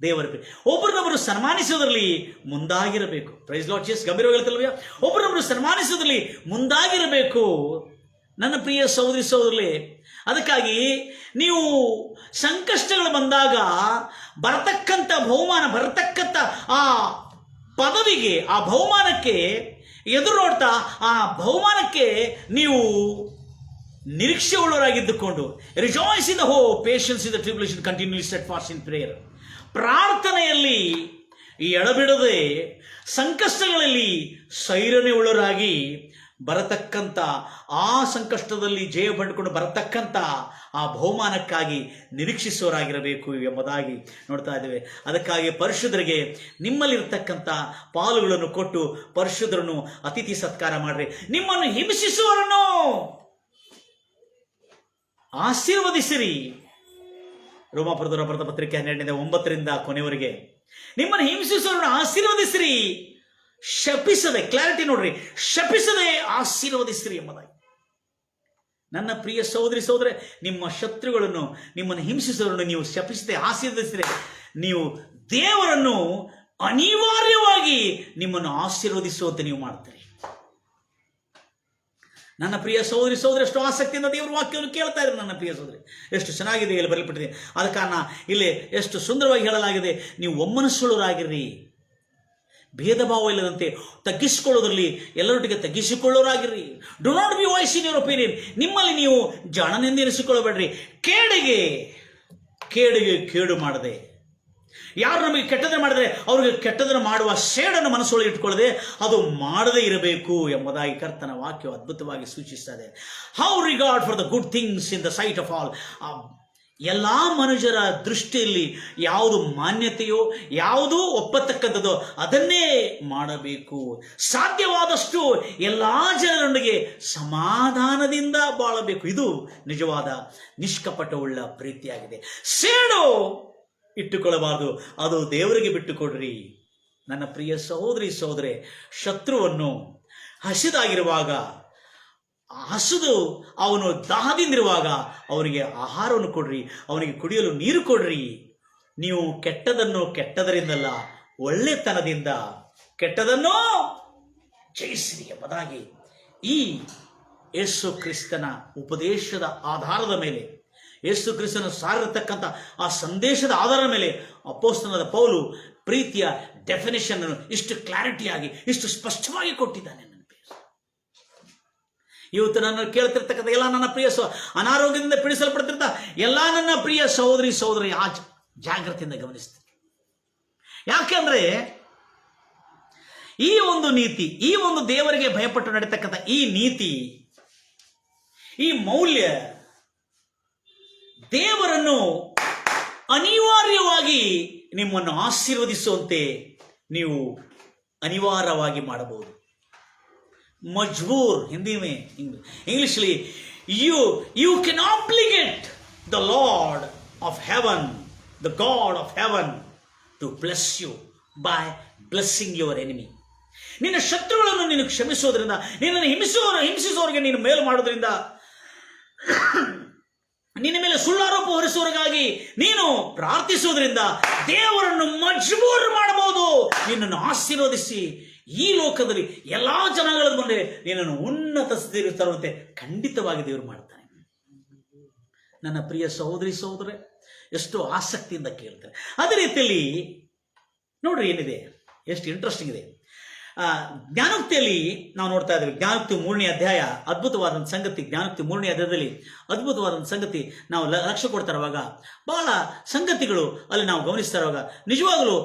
ದೇವರ ಒಬ್ಬರನ್ನೊಬ್ಬರು ಸನ್ಮಾನಿಸುವುದರಲ್ಲಿ ಮುಂದಾಗಿರಬೇಕು. Praise Lord Jesus. ಗಂಭೀರವಾಗಿ ಹೇಳ್ತಲ್ವೇ? ಒಬ್ಬರನ್ನೊಬ್ಬರು ಸನ್ಮಾನಿಸುವುದರಲ್ಲಿ ಮುಂದಾಗಿರಬೇಕು ನನ್ನ ಪ್ರಿಯ ಸಹೋದರಿ ಸಹೋದರರೇ. ಅದಕ್ಕಾಗಿ ನೀವು ಸಂಕಷ್ಟಗಳು ಬಂದಾಗ ಬರತಕ್ಕಂಥ ಬಹುಮಾನ, ಬರತಕ್ಕಂಥ ಆ ಪದವಿಗೆ, ಆ ಬಹುಮಾನಕ್ಕೆ ಎದುರು ನೋಡ್ತಾ ಆ ಬಹುಮಾನಕ್ಕೆ ನೀವು ನಿರೀಕ್ಷೆ ಉಳ್ಳವರಾಗಿದ್ದುಕೊಂಡು rejoice in the hope, patience in the tribulation, continually steadfast in prayer, ಪ್ರಾರ್ಥನೆಯಲ್ಲಿ ಎಡಬಿಡದೆ ಸಂಕಷ್ಟಗಳಲ್ಲಿ ಸೈರಣೆ ಉಳ್ಳವರಾಗಿ ಬರತಕ್ಕಂಥ ಆ ಸಂಕಷ್ಟದಲ್ಲಿ ಜಯ ಪಡೆದುಕೊಂಡು ಬರತಕ್ಕಂಥ ಆ ಬಹುಮಾನಕ್ಕಾಗಿ ನಿರೀಕ್ಷಿಸುವವರಾಗಿರಬೇಕು ಎಂಬುದಾಗಿ ನೋಡ್ತಾ ಇದ್ದೇವೆ. ಅದಕ್ಕಾಗಿ ಪರಿಶುದ್ಧರಿಗೆ ನಿಮ್ಮಲ್ಲಿರ್ತಕ್ಕಂಥ ಪಾಲುಗಳನ್ನು ಕೊಟ್ಟು ಪರಿಶುದ್ಧರನ್ನು ಅತಿಥಿ ಸತ್ಕಾರ ಮಾಡ್ರಿ. ನಿಮ್ಮನ್ನು ಹಿಂಸಿಸುವವರನ್ನು ಆಶೀರ್ವದಿಸಿರಿ. ರೋಮಾಪುರದವರ ಬರೆದ ಪತ್ರಿಕೆ 12:9 ಕೊನೆಯವರೆಗೆ ನಿಮ್ಮನ್ನು ಹಿಂಸಿಸುವವರನ್ನು ಆಶೀರ್ವದಿಸಿರಿ, ಶಪಿಸದೆ, ಕ್ಲಾರಿಟಿ ನೋಡ್ರಿ, ಶಪಿಸದೆ ಆಶೀರ್ವದಿಸಿರಿ ಎಂಬುದಾಗಿ. ನನ್ನ ಪ್ರಿಯ ಸಹೋದರಿ ಸಹೋದರ, ನಿಮ್ಮ ಶತ್ರುಗಳನ್ನು, ನಿಮ್ಮನ್ನು ಹಿಂಸಿಸುವವರನ್ನು ನೀವು ಶಪಿಸದೆ ಆಶೀರ್ವದಿಸಿದರೆ ನೀವು ದೇವರನ್ನು ಅನಿವಾರ್ಯವಾಗಿ ನಿಮ್ಮನ್ನು ಆಶೀರ್ವದಿಸುವಂತೆ ನೀವು ಮಾಡ್ತೀರಿ. ನನ್ನ ಪ್ರಿಯ ಸಹೋದರಿ ಸಹೋದರಿ, ಎಷ್ಟು ಆಸಕ್ತಿಯಿಂದ ದೇವರ ವಾಕ್ಯವನ್ನು ಕೇಳ್ತಾ ಇದ್ದಾರೆ. ನನ್ನ ಪ್ರಿಯ ಸಹೋದರಿ, ಎಷ್ಟು ಚೆನ್ನಾಗಿದೆ ಇಲ್ಲಿ ಬರೆಯಲ್ಪಟ್ಟಿದೆ. ಆದ ಕಾರಣ ಇಲ್ಲಿ ಎಷ್ಟು ಸುಂದರವಾಗಿ ಹೇಳಲಾಗಿದೆ, ನೀವು ಒಮ್ಮನಸ್ಸುಳ್ಳವರಾಗಿರ್ರಿ, ಭೇದ ಭಾವ ಇಲ್ಲದಂತೆ ತಗ್ಗಿಸಿಕೊಳ್ಳೋದ್ರಲ್ಲಿ ಎಲ್ಲರೊಟ್ಟಿಗೆ ತಗ್ಗಿಸಿಕೊಳ್ಳೋರಾಗಿರ್ರಿ. Do not be wise in your opinion. ನಿಮ್ಮಲ್ಲಿ ನೀವು ಜಾಣನೆಂದು ಎನಿಸಿಕೊಳ್ಳಬೇಡ್ರಿ. ಕೇಡಿಗೆ ಕೇಡು ಮಾಡದೆ, ಯಾರು ನಮಗೆ ಕೆಟ್ಟದನ್ನು ಮಾಡಿದರೆ ಅವರಿಗೆ ಕೆಟ್ಟದನ್ನು ಮಾಡುವ ಸೇಡನ್ನು ಮನಸ್ಸೊಳಗೆ ಇಟ್ಕೊಳ್ಳದೆ ಅದು ಮಾಡದೇ ಇರಬೇಕು ಎಂಬುದಾಗಿ ಕರ್ತನ ವಾಕ್ಯವು ಅದ್ಭುತವಾಗಿ ಸೂಚಿಸ್ತದೆ. How regard for the good things in the site of all. ಎಲ್ಲ ಮನುಷ್ಯರ ದೃಷ್ಟಿಯಲ್ಲಿ ಯಾವುದು ಮಾನ್ಯತೆಯೋ, ಯಾವುದು ಒಪ್ಪತಕ್ಕಂಥದ್ದೋ ಅದನ್ನೇ ಮಾಡಬೇಕು. ಸಾಧ್ಯವಾದಷ್ಟು ಎಲ್ಲ ಜನರೊಂದಿಗೆ ಸಮಾಧಾನದಿಂದ ಬಾಳಬೇಕು. ಇದು ನಿಜವಾದ ನಿಷ್ಕಪಟವುಳ್ಳ ಪ್ರೀತಿಯಾಗಿದೆ. ಸೇಡು ಇಟ್ಟುಕೊಳ್ಳಬಾರದು, ಅದು ದೇವರಿಗೆ ಬಿಟ್ಟುಕೊಡ್ರಿ. ನನ್ನ ಪ್ರಿಯ ಸಹೋದರಿ ಸಹೋದರೇ, ಶತ್ರುವನ್ನು ಹಸಿದಾಗಿರುವಾಗ, ಹಸಿದು ಅವನು ದಾಹದಿಂದಿರುವಾಗ ಅವನಿಗೆ ಆಹಾರವನ್ನು ಕೊಡ್ರಿ, ಅವನಿಗೆ ಕುಡಿಯಲು ನೀರು ಕೊಡ್ರಿ. ನೀವು ಕೆಟ್ಟದನ್ನು ಕೆಟ್ಟದರಿಂದಲ್ಲ, ಒಳ್ಳೆತನದಿಂದ ಕೆಟ್ಟದನ್ನು ಜಯಿಸಿರಿ ಎಂಬುದಾಗಿ ಈ ಯೇಸು ಕ್ರಿಸ್ತನ ಉಪದೇಶದ ಆಧಾರದ ಮೇಲೆ, ಯೇಸು ಕ್ರಿಸ್ತನ ಸಾರಿರತಕ್ಕಂಥ ಆ ಸಂದೇಶದ ಆಧಾರದ ಮೇಲೆ ಅಪೊಸ್ತಲನಾದ ಪೌಲು ಪ್ರೀತಿಯ ಡೆಫಿನೇಷನ್ ಅನ್ನು ಇಷ್ಟು ಕ್ಲಾರಿಟಿಯಾಗಿ, ಇಷ್ಟು ಸ್ಪಷ್ಟವಾಗಿ ಕೊಟ್ಟಿದ್ದಾನೆ. ಇವತ್ತು ನನ್ನ ಕೇಳ್ತಿರ್ತಕ್ಕಂಥ ಎಲ್ಲ ನನ್ನ ಪ್ರಿಯ ಅನಾರೋಗ್ಯದಿಂದ ಪೀಡಿಸಲ್ಪಡ್ತಿರ್ತ ಎಲ್ಲ ನನ್ನ ಪ್ರಿಯ ಸಹೋದರಿ ಸಹೋದರಿ ಜಾಗ್ರತೆಯಿಂದ ಗಮನಿಸ್ತೀನಿ. ಯಾಕೆಂದ್ರೆ ಈ ಒಂದು ನೀತಿ, ಈ ಒಂದು ದೇವರಿಗೆ ಭಯಪಟ್ಟು ನಡೀತಕ್ಕಂಥ ಈ ನೀತಿ, ಈ ಮೌಲ್ಯ ದೇವರನ್ನು ಅನಿವಾರ್ಯವಾಗಿ ನಿಮ್ಮನ್ನು ಆಶೀರ್ವದಿಸುವಂತೆ ನೀವು ಅನಿವಾರ್ಯವಾಗಿ ಮಾಡಬಹುದು. ಮಜ್ಬೂರ್, ಹಿಂದಿ में ಇಂಗ್ಲಿಷ್ಲಿ you can obligate the Lord of heaven, the God of heaven to bless you by blessing your enemy. ನಿನ್ನ ಶತ್ರುಗಳನ್ನು ನೀನು ಕ್ಷಮಿಸೋದ್ರಿಂದ, ನಿನ್ನನ್ನು ಹಿಂಸಿಸುವವರಿಗೆ ನೀನು ಮೇಲು ಮಾಡೋದ್ರಿಂದ, ನಿನ್ನ ಮೇಲೆ ಸುಳ್ಳಾರೋಪ ಹೊರಿಸುವವರಿಗಾಗಿ ನೀನು ಪ್ರಾರ್ಥಿಸುವುದರಿಂದ ದೇವರನ್ನು ಮಜ್ಬೂರ್ ಮಾಡಬಹುದು. ನಿನ್ನನ್ನು ಆಶೀರ್ವದಿಸಿ ಈ ಲೋಕದಲ್ಲಿ ಎಲ್ಲಾ ಜನಗಳ ಮುಂದೆ ನಿನ್ನನ್ನು ಉನ್ನತ ಸ್ಥಿತಿಗೆ ತರುವಂತೆ ಖಂಡಿತವಾಗಿ ದೇವರು ಮಾಡ್ತಾನೆ. ನನ್ನ ಪ್ರಿಯ ಸಹೋದರಿ ಸಹೋದರೇ, ಎಷ್ಟು ಆಸಕ್ತಿಯಿಂದ ಕೇಳ್ತಾರೆ. ಅದೇ ರೀತಿಯಲ್ಲಿ ನೋಡ್ರಿ ಏನಿದೆ, ಎಷ್ಟು ಇಂಟ್ರೆಸ್ಟಿಂಗ್ ಇದೆ. ಜ್ಞಾನೋಕ್ತಿಯಲ್ಲಿ ನಾವು ನೋಡ್ತಾ ಇದ್ದೇವೆ. ಜ್ಞಾನೋಕ್ತಿ 3ನೇ ಅಧ್ಯಾಯ ಅದ್ಭುತವಾದಂಥ ಸಂಗತಿ. ಜ್ಞಾನೋಕ್ತಿ 3ನೇ ಅಧ್ಯಾಯದಲ್ಲಿ ಅದ್ಭುತವಾದಂಥ ಸಂಗತಿ ನಾವು ಲಕ್ಷ್ಯ ಕೊಡ್ತಾ ಇರುವಾಗ, ಬಹಳ ಸಂಗತಿಗಳು ಅಲ್ಲಿ ನಾವು ಗಮನಿಸ್ತಾ ಇರುವಾಗ, ನಿಜವಾಗಲೂ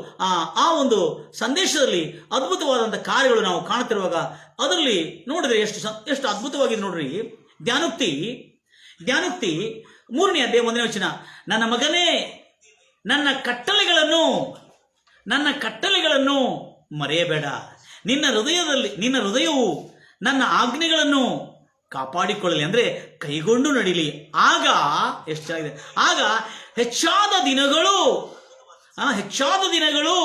ಆ ಒಂದು ಸಂದೇಶದಲ್ಲಿ ಅದ್ಭುತವಾದಂಥ ಕಾರ್ಯಗಳು ನಾವು ಕಾಣ್ತಿರುವಾಗ ಅದರಲ್ಲಿ ನೋಡಿದ್ರೆ ಎಷ್ಟು ಅದ್ಭುತವಾಗಿದೆ ನೋಡ್ರಿ. ಜ್ಞಾನೋಕ್ತಿ 3ನೇ ಅಧ್ಯಾಯ 1ನೇ ವಚನ, ನನ್ನ ಮಗನೇ ನನ್ನ ಕಟ್ಟಳೆಗಳನ್ನು ಮರೆಯಬೇಡ, ನಿನ್ನ ಹೃದಯವು ನನ್ನ ಆಜ್ಞೆಗಳನ್ನು ಕಾಪಾಡಿಕೊಳ್ಳಲಿ, ಅಂದ್ರೆ ಕೈಗೊಂಡು ನಡೀಲಿ. ಆಗ ಎಷ್ಟು ಚೆನ್ನಾಗಿದೆ, ಆಗ ಹೆಚ್ಚಾದ ದಿನಗಳು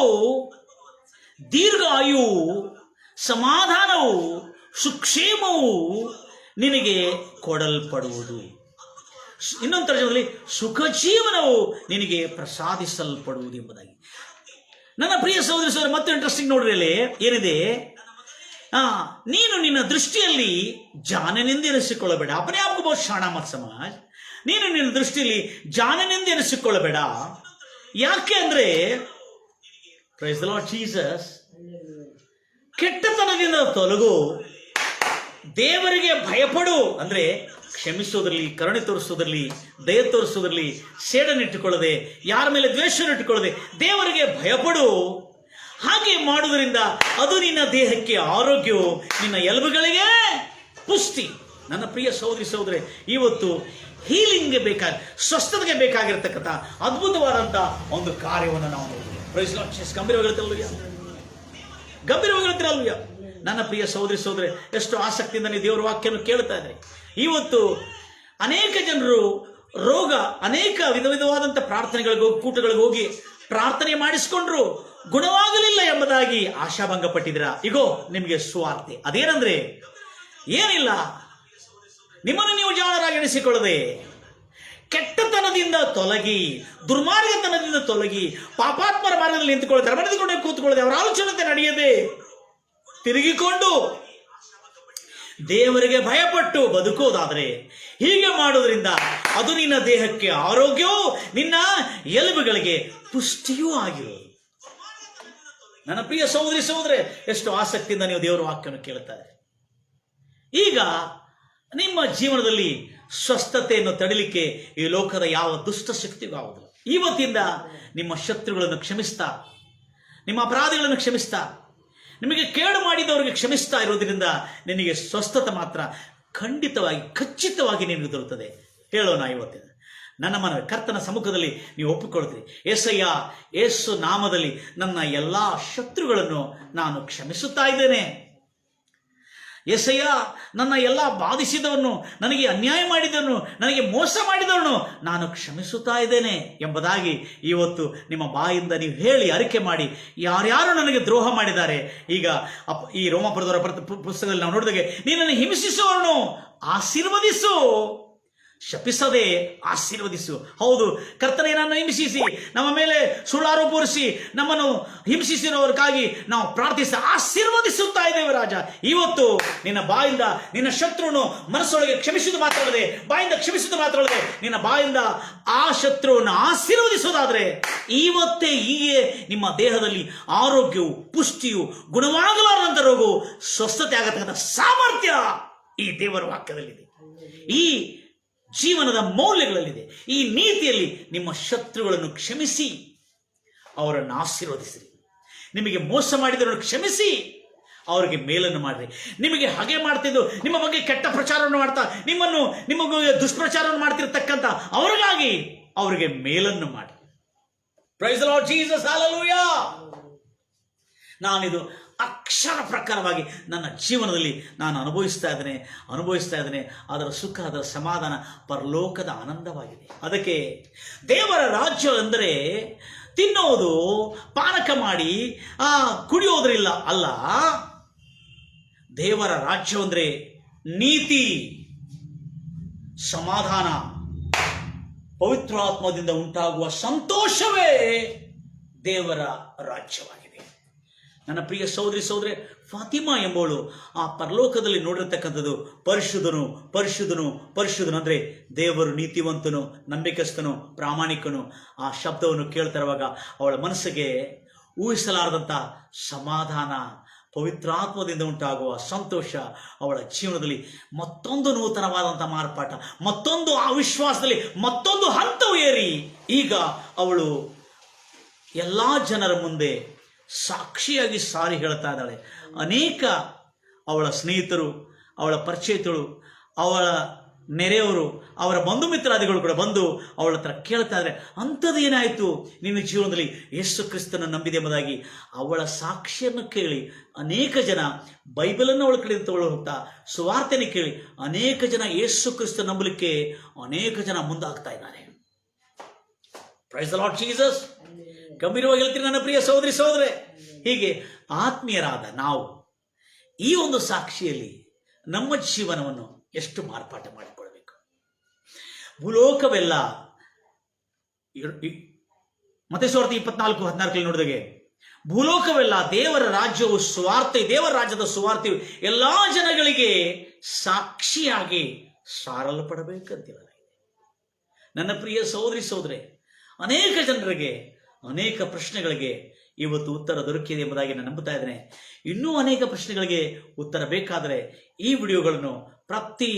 ದೀರ್ಘಾಯು, ಸಮಾಧಾನವು, ಸುಕ್ಷೇಮವು ನಿನಗೆ ಕೊಡಲ್ಪಡುವುದು. ಇನ್ನೊಂದು ತರ್ಜಮದಲ್ಲಿ ಸುಖ ಜೀವನವು ನಿನಗೆ ಪ್ರಸಾದಿಸಲ್ಪಡುವುದು ಎಂಬುದಾಗಿ. ನನ್ನ ಪ್ರಿಯ ಸಹೋದರ ಮತ್ತೆ ಇಂಟ್ರೆಸ್ಟಿಂಗ್ ನೋಡ್ರಿ, ಅಲ್ಲಿ ಏನಿದೆ, ನೀನು ನಿನ್ನ ದೃಷ್ಟಿಯಲ್ಲಿ ಜಾಣನೆಂದೆನಿಸಿಕೊಳ್ಳಬೇಡ. ಅಪನೆ ಆಪ್ಕೋ ಬಹುತ್ ಶಾಣಾ ಮತ್ ಸಮಾಜ್. ನೀನು ನಿನ್ನ ದೃಷ್ಟಿಯಲ್ಲಿ ಜಾಣನೆಂದೆನಿಸಿಕೊಳ್ಳಬೇಡ. ಯಾಕೆ ಅಂದ್ರೆ, ಪ್ರೈಸ್ ದಿ ಲಾರ್ಡ್ ಜೀಸಸ್, ಕೆಟ್ಟತನದಿಂದ ತೊಲಗು, ದೇವರಿಗೆ ಭಯಪಡು. ಅಂದ್ರೆ ಕ್ಷಮಿಸೋದ್ರಲ್ಲಿ, ಕರುಣೆ ತೋರಿಸೋದ್ರಲ್ಲಿ, ದಯ ತೋರಿಸೋದ್ರಲ್ಲಿ ಸೇಡನ್ನಿಟ್ಟುಕೊಳ್ಳದೆ, ಯಾರ ಮೇಲೆ ದ್ವೇಷನಿಟ್ಟುಕೊಳ್ಳದೆ ದೇವರಿಗೆ ಭಯಪಡು. ಹಾಗೆ ಮಾಡುವುದರಿಂದ ಅದು ನಿನ್ನ ದೇಹಕ್ಕೆ ಆರೋಗ್ಯವು, ನಿನ್ನ ಎಲುಬುಗಳಿಗೆ ಪುಷ್ಟಿ. ನನ್ನ ಪ್ರಿಯ ಸಹೋದರಿ, ಇವತ್ತು ಹೀಲಿಂಗ್ಗೆ ಸ್ವಸ್ಥತೆಗೆ ಬೇಕಾಗಿರ್ತಕ್ಕಂಥ ಅದ್ಭುತವಾದಂಥ ಒಂದು ಕಾರ್ಯವನ್ನು ನಾವು ಗಂಭೀರವಾಗಿರುತ್ತೀರಲ್ವಯ್ಯ. ನನ್ನ ಪ್ರಿಯ ಸಹೋದರಿ, ಎಷ್ಟು ಆಸಕ್ತಿಯಿಂದ ನೀವು ದೇವರ ವಾಕ್ಯವನ್ನು ಕೇಳ್ತಾ ಇದ್ರಿ. ಇವತ್ತು ಅನೇಕ ಜನರು ಅನೇಕ ವಿಧವಾದಂಥ ಪ್ರಾರ್ಥನೆಗಳಿಗೆ ಹೋಗಿ, ಕೂಟಗಳಿಗೆ ಹೋಗಿ ಪ್ರಾರ್ಥನೆ ಮಾಡಿಸಿಕೊಂಡ್ರು, ಗುಣವಾಗಲಿಲ್ಲ ಎಂಬುದಾಗಿ ಆಶಾಭಂಗ ಪಟ್ಟಿದ್ದೀರಾ. ಇಗೋ ನಿಮಗೆ ಸುವಾರ್ತೆ. ಅದೇನಂದ್ರೆ, ಏನಿಲ್ಲ, ನಿಮ್ಮನ್ನು ನೀವು ಜಾಣರಾಗಿ ಎಣಿಸಿಕೊಳ್ಳದೆ ಕೆಟ್ಟತನದಿಂದ ತೊಲಗಿ, ದುರ್ಮಾರ್ಗತನದಿಂದ ತೊಲಗಿ, ಪಾಪಾತ್ಮರ ಮಾರ್ಗದಲ್ಲಿ ನಿಂತುಕೊಳ್ಳದೆ, ಧರ್ಮದಿಂದ ಕೂತ್ಕೊಳ್ಳದೆ, ಅವರ ಆಲೋಚನೆ ನಡೆಯದೆ ತಿರುಗಿಕೊಂಡು ದೇವರಿಗೆ ಭಯಪಟ್ಟು ಬದುಕೋದಾದರೆ, ಹೀಗೆ ಮಾಡೋದ್ರಿಂದ ಅದು ನಿನ್ನ ದೇಹಕ್ಕೆ ಆರೋಗ್ಯವೂ, ನಿನ್ನ ಎಲುಬುಗಳಿಗೆ ಪುಷ್ಟಿಯೂ ಆಗಿರುವುದು. ನನ್ನ ಪ್ರಿಯ ಸಹೋದರಿ, ಎಷ್ಟು ಆಸಕ್ತಿಯಿಂದ ನೀವು ದೇವರ ವಾಕ್ಯವನ್ನು ಕೇಳುತ್ತಾರೆ. ಈಗ ನಿಮ್ಮ ಜೀವನದಲ್ಲಿ ಸ್ವಸ್ಥತೆಯನ್ನು ತಡಿಲಿಕ್ಕೆ ಈ ಲೋಕದ ಯಾವ ದುಷ್ಟ ಶಕ್ತಿಗೂ ಆಗುವುದಿಲ್ಲ. ಇವತ್ತಿಂದ ನಿಮ್ಮ ಶತ್ರುಗಳನ್ನು ಕ್ಷಮಿಸ್ತಾ, ನಿಮ್ಮ ಅಪರಾಧಿಗಳನ್ನು ಕ್ಷಮಿಸ್ತಾ, ನಿಮಗೆ ಕೇಡು ಮಾಡಿದವರಿಗೆ ಕ್ಷಮಿಸ್ತಾ ಇರೋದ್ರಿಂದ ನಿನಗೆ ಸ್ವಸ್ಥತೆ ಮಾತ್ರ ಖಚಿತವಾಗಿ ನಿನಗೆ ದೊರೆಯುತ್ತದೆ. ಹೇಳೋಣ ಇವತ್ತಿನ ನನ್ನ ಮನವಿ, ಕರ್ತನ ಸಮ್ಮುಖದಲ್ಲಿ ನೀವು ಒಪ್ಪಿಕೊಳ್ತೀರಿ, ಏಸಯ್ಯ, ಯೇಸು ನಾಮದಲ್ಲಿ ನನ್ನ ಎಲ್ಲ ಶತ್ರುಗಳನ್ನು ನಾನು ಕ್ಷಮಿಸುತ್ತಾ ಇದ್ದೇನೆ. ಏಸಯ್ಯ, ನನ್ನ ಎಲ್ಲ ಬಾಧಿಸಿದವನು, ನನಗೆ ಅನ್ಯಾಯ ಮಾಡಿದವನು, ನನಗೆ ಮೋಸ ಮಾಡಿದವನು ನಾನು ಕ್ಷಮಿಸುತ್ತಾ ಇದ್ದೇನೆ ಎಂಬುದಾಗಿ ಇವತ್ತು ನಿಮ್ಮ ಬಾಯಿಂದ ನೀವು ಹೇಳಿ ಅರಿಕೆ ಮಾಡಿ, ಯಾರ್ಯಾರು ನನಗೆ ದ್ರೋಹ ಮಾಡಿದ್ದಾರೆ. ಈಗ ಈ ರೋಮಾಪುರದವರ ಪುಸ್ತಕದಲ್ಲಿ ನಾವು ನೋಡಿದಾಗೆ, ನೀನನ್ನು ಹಿಂಸಿಸುವವರನ್ನು ಆಶೀರ್ವದಿಸು, ಶಪಿಸದೆ ಆಶೀರ್ವದಿಸು. ಹೌದು, ಕರ್ತನೇ, ನನ್ನನ್ನು ಹಿಂಸಿಸಿ ನಮ್ಮ ಮೇಲೆ ಸುಳ್ಳಾರೋಪ ಹೊರಿಸಿ ನಮ್ಮನ್ನು ಹಿಂಸಿಸಿರೋರ್ಗಾಗಿ ನಾವು ಪ್ರಾರ್ಥಿಸಿ ಆಶೀರ್ವದಿಸುತ್ತಾ ಇದ್ದೇವೆ ರಾಜ. ಇವತ್ತು ನಿನ್ನ ಬಾಯಿಂದ ನಿನ್ನ ಶತ್ರುವನ್ನು ಮನಸ್ಸೊಳಗೆ ಕ್ಷಮಿಸುವುದು ಮಾತ್ರವಲ್ಲದೆ, ಬಾಯಿಂದ ಕ್ಷಮಿಸುವುದು ಮಾತ್ರವಲ್ಲದೆ, ನಿನ್ನ ಬಾಯಿಂದ ಆ ಶತ್ರುವನ್ನು ಆಶೀರ್ವದಿಸೋದಾದ್ರೆ ಇವತ್ತೇ ಹೀಗೆ ನಿಮ್ಮ ದೇಹದಲ್ಲಿ ಆರೋಗ್ಯವು, ಪುಷ್ಟಿಯು, ಗುಣವಾಗಲಾರದಂತ ರೋಗವು ಸ್ವಸ್ಥತೆ ಆಗತಕ್ಕಂಥ ಸಾಮರ್ಥ್ಯ ಈ ದೇವರ ವಾಕ್ಯದಲ್ಲಿದೆ, ಈ ಜೀವನದ ಮೌಲ್ಯಗಳಲ್ಲಿದೆ, ಈ ನೀತಿಯಲ್ಲಿ. ನಿಮ್ಮ ಶತ್ರುಗಳನ್ನು ಕ್ಷಮಿಸಿ ಅವರನ್ನು ಆಶೀರ್ವದಿಸಿರಿ. ನಿಮಗೆ ಮೋಸ ಮಾಡಿದವರನ್ನು ಕ್ಷಮಿಸಿ ಅವರಿಗೆ ಮೇಲನ್ನು ಮಾಡಿರಿ. ನಿಮಗೆ ಹಾಗೆ ಮಾಡ್ತಿದ್ದು, ನಿಮ್ಮ ಬಗ್ಗೆ ಕೆಟ್ಟ ಪ್ರಚಾರವನ್ನು ಮಾಡ್ತಾ, ನಿಮಗೆ ದುಷ್ಪ್ರಚಾರವನ್ನು ಮಾಡ್ತಿರ್ತಕ್ಕಂಥ ಅವರಿಗಾಗಿ ಅವರಿಗೆ ಮೇಲನ್ನು ಮಾಡಿ. Praise the Lord Jesus, hallelujah. ನಾನಿದು ಅಕ್ಷರ ಪ್ರಕಾರವಾಗಿ ನನ್ನ ಜೀವನದಲ್ಲಿ ನಾನು ಅನುಭವಿಸ್ತಾ ಇದ್ದೇನೆ. ಅದರ ಸುಖ, ಅದರ ಸಮಾಧಾನ ಪರಲೋಕದ ಆನಂದವಾಗಿದೆ. ಅದಕ್ಕೆ ದೇವರ ರಾಜ್ಯ ಅಂದರೆ ತಿನ್ನೋದು, ಪಾನಕ ಮಾಡಿ ಕುಡಿಯೋದ್ರಿಲ್ಲ ಅಲ್ಲ. ದೇವರ ರಾಜ್ಯ ಅಂದರೆ ನೀತಿ, ಸಮಾಧಾನ, ಪವಿತ್ರಾತ್ಮದಿಂದ ಉಂಟಾಗುವ ಸಂತೋಷವೇ ದೇವರ ರಾಜ್ಯವಾಗಿದೆ. ನನ್ನ ಪ್ರಿಯ ಸಹೋದರಿ, ಫಾತಿಮಾ ಎಂಬವಳು ಆ ಪರಲೋಕದಲ್ಲಿ ನೋಡಿರ್ತಕ್ಕಂಥದ್ದು ಪರಿಶುದ್ಧನು ಅಂದರೆ ದೇವರು ನೀತಿವಂತನು, ನಂಬಿಕಸ್ಥನು, ಪ್ರಾಮಾಣಿಕನು. ಆ ಶಬ್ದವನ್ನು ಕೇಳ್ತಿರುವಾಗ ಅವಳ ಮನಸ್ಸಿಗೆ ಊಹಿಸಲಾರದಂಥ ಸಮಾಧಾನ, ಪವಿತ್ರಾತ್ಮದಿಂದ ಉಂಟಾಗುವ ಸಂತೋಷ ಅವಳ ಜೀವನದಲ್ಲಿ ಮತ್ತೊಂದು ನೂತನವಾದಂಥ ಮಾರ್ಪಾಟ, ಮತ್ತೊಂದು ಆ ವಿಶ್ವಾಸದಲ್ಲಿ ಮತ್ತೊಂದು ಹಂತವು ಏರಿ ಈಗ ಅವಳು ಎಲ್ಲ ಜನರ ಮುಂದೆ ಸಾಕ್ಷಿಯಾಗಿ ಸಾರಿ ಹೇಳ್ತಾ ಇದ್ದಾಳೆ. ಅನೇಕ ಅವಳ ಸ್ನೇಹಿತರು, ಅವಳ ಪರಿಚಯಿತರು, ಅವಳ ನೆರೆಯವರು, ಅವರ ಬಂಧು ಮಿತ್ರಾದಿಗಳು ಕೂಡ ಬಂದು ಅವಳ ಹತ್ರ ಕೇಳ್ತಾ ಇದ್ದಾರೆ, ಅಂಥದ್ದೇನಾಯಿತು ನಿನ್ನ ಜೀವನದಲ್ಲಿ, ಯೇಸು ಕ್ರಿಸ್ತನ ನಂಬಿದೆ ಎಂಬುದಾಗಿ. ಅವಳ ಸಾಕ್ಷಿಯನ್ನು ಕೇಳಿ ಅನೇಕ ಜನ ಬೈಬಲನ್ನು ಅವಳ ಕಡೆ ತಗೊಳ್ಳು ಹೋಗ್ತಾ ಸುವಾರ್ತೆಯನ್ನು ಕೇಳಿ ಅನೇಕ ಜನ ಯೇಸು ಕ್ರಿಸ್ತ ನಂಬಲಿಕ್ಕೆ ಅನೇಕ ಜನ ಮುಂದಾಗ್ತಾ ಇದ್ದಾರೆ. Praise the Lord Jesus. ಗಂಭೀರವಾಗಿ ಹೇಳ್ತೀನಿ ನನ್ನ ಪ್ರಿಯ ಸಹೋದರಿ ಸಹೋದರೇ, ಹೀಗೆ ಆತ್ಮೀಯರಾದ ನಾವು ಈ ಒಂದು ಸಾಕ್ಷಿಯಲ್ಲಿ ನಮ್ಮ ಜೀವನವನ್ನು ಎಷ್ಟು ಮಾರ್ಪಾಟ ಮಾಡಿಕೊಳ್ಬೇಕು. ಭೂಲೋಕವೆಲ್ಲ ಮತ್ತೇಯ ಸುವಾರ್ತೆ 24:14 ನೋಡಿದಾಗೆ, ಭೂಲೋಕವೆಲ್ಲ ದೇವರ ರಾಜ್ಯವು ಸುವಾರ್ತೆ, ದೇವರ ರಾಜ್ಯದ ಸುವಾರ್ತೆಯು ಎಲ್ಲಾ ಜನಗಳಿಗೆ ಸಾಕ್ಷಿಯಾಗಿ ಸಾರಲ್ಪಡಬೇಕಂತಿಲ್ಲ. ನನ್ನ ಪ್ರಿಯ ಸಹೋದರಿ ಸಹೋದರೇ, ಅನೇಕ ಜನರಿಗೆ ಅನೇಕ ಪ್ರಶ್ನೆಗಳಿಗೆ ಇವತ್ತು ಉತ್ತರ ದೊರಕಿದೆ ಎಂಬುದಾಗಿ ನಾನು ನಂಬುತ್ತಾ ಇದ್ದೇನೆ. ಇನ್ನೂ ಅನೇಕ ಪ್ರಶ್ನೆಗಳಿಗೆ ಉತ್ತರ ಬೇಕಾದರೆ ಈ ವಿಡಿಯೋಗಳನ್ನು ಪ್ರತಿ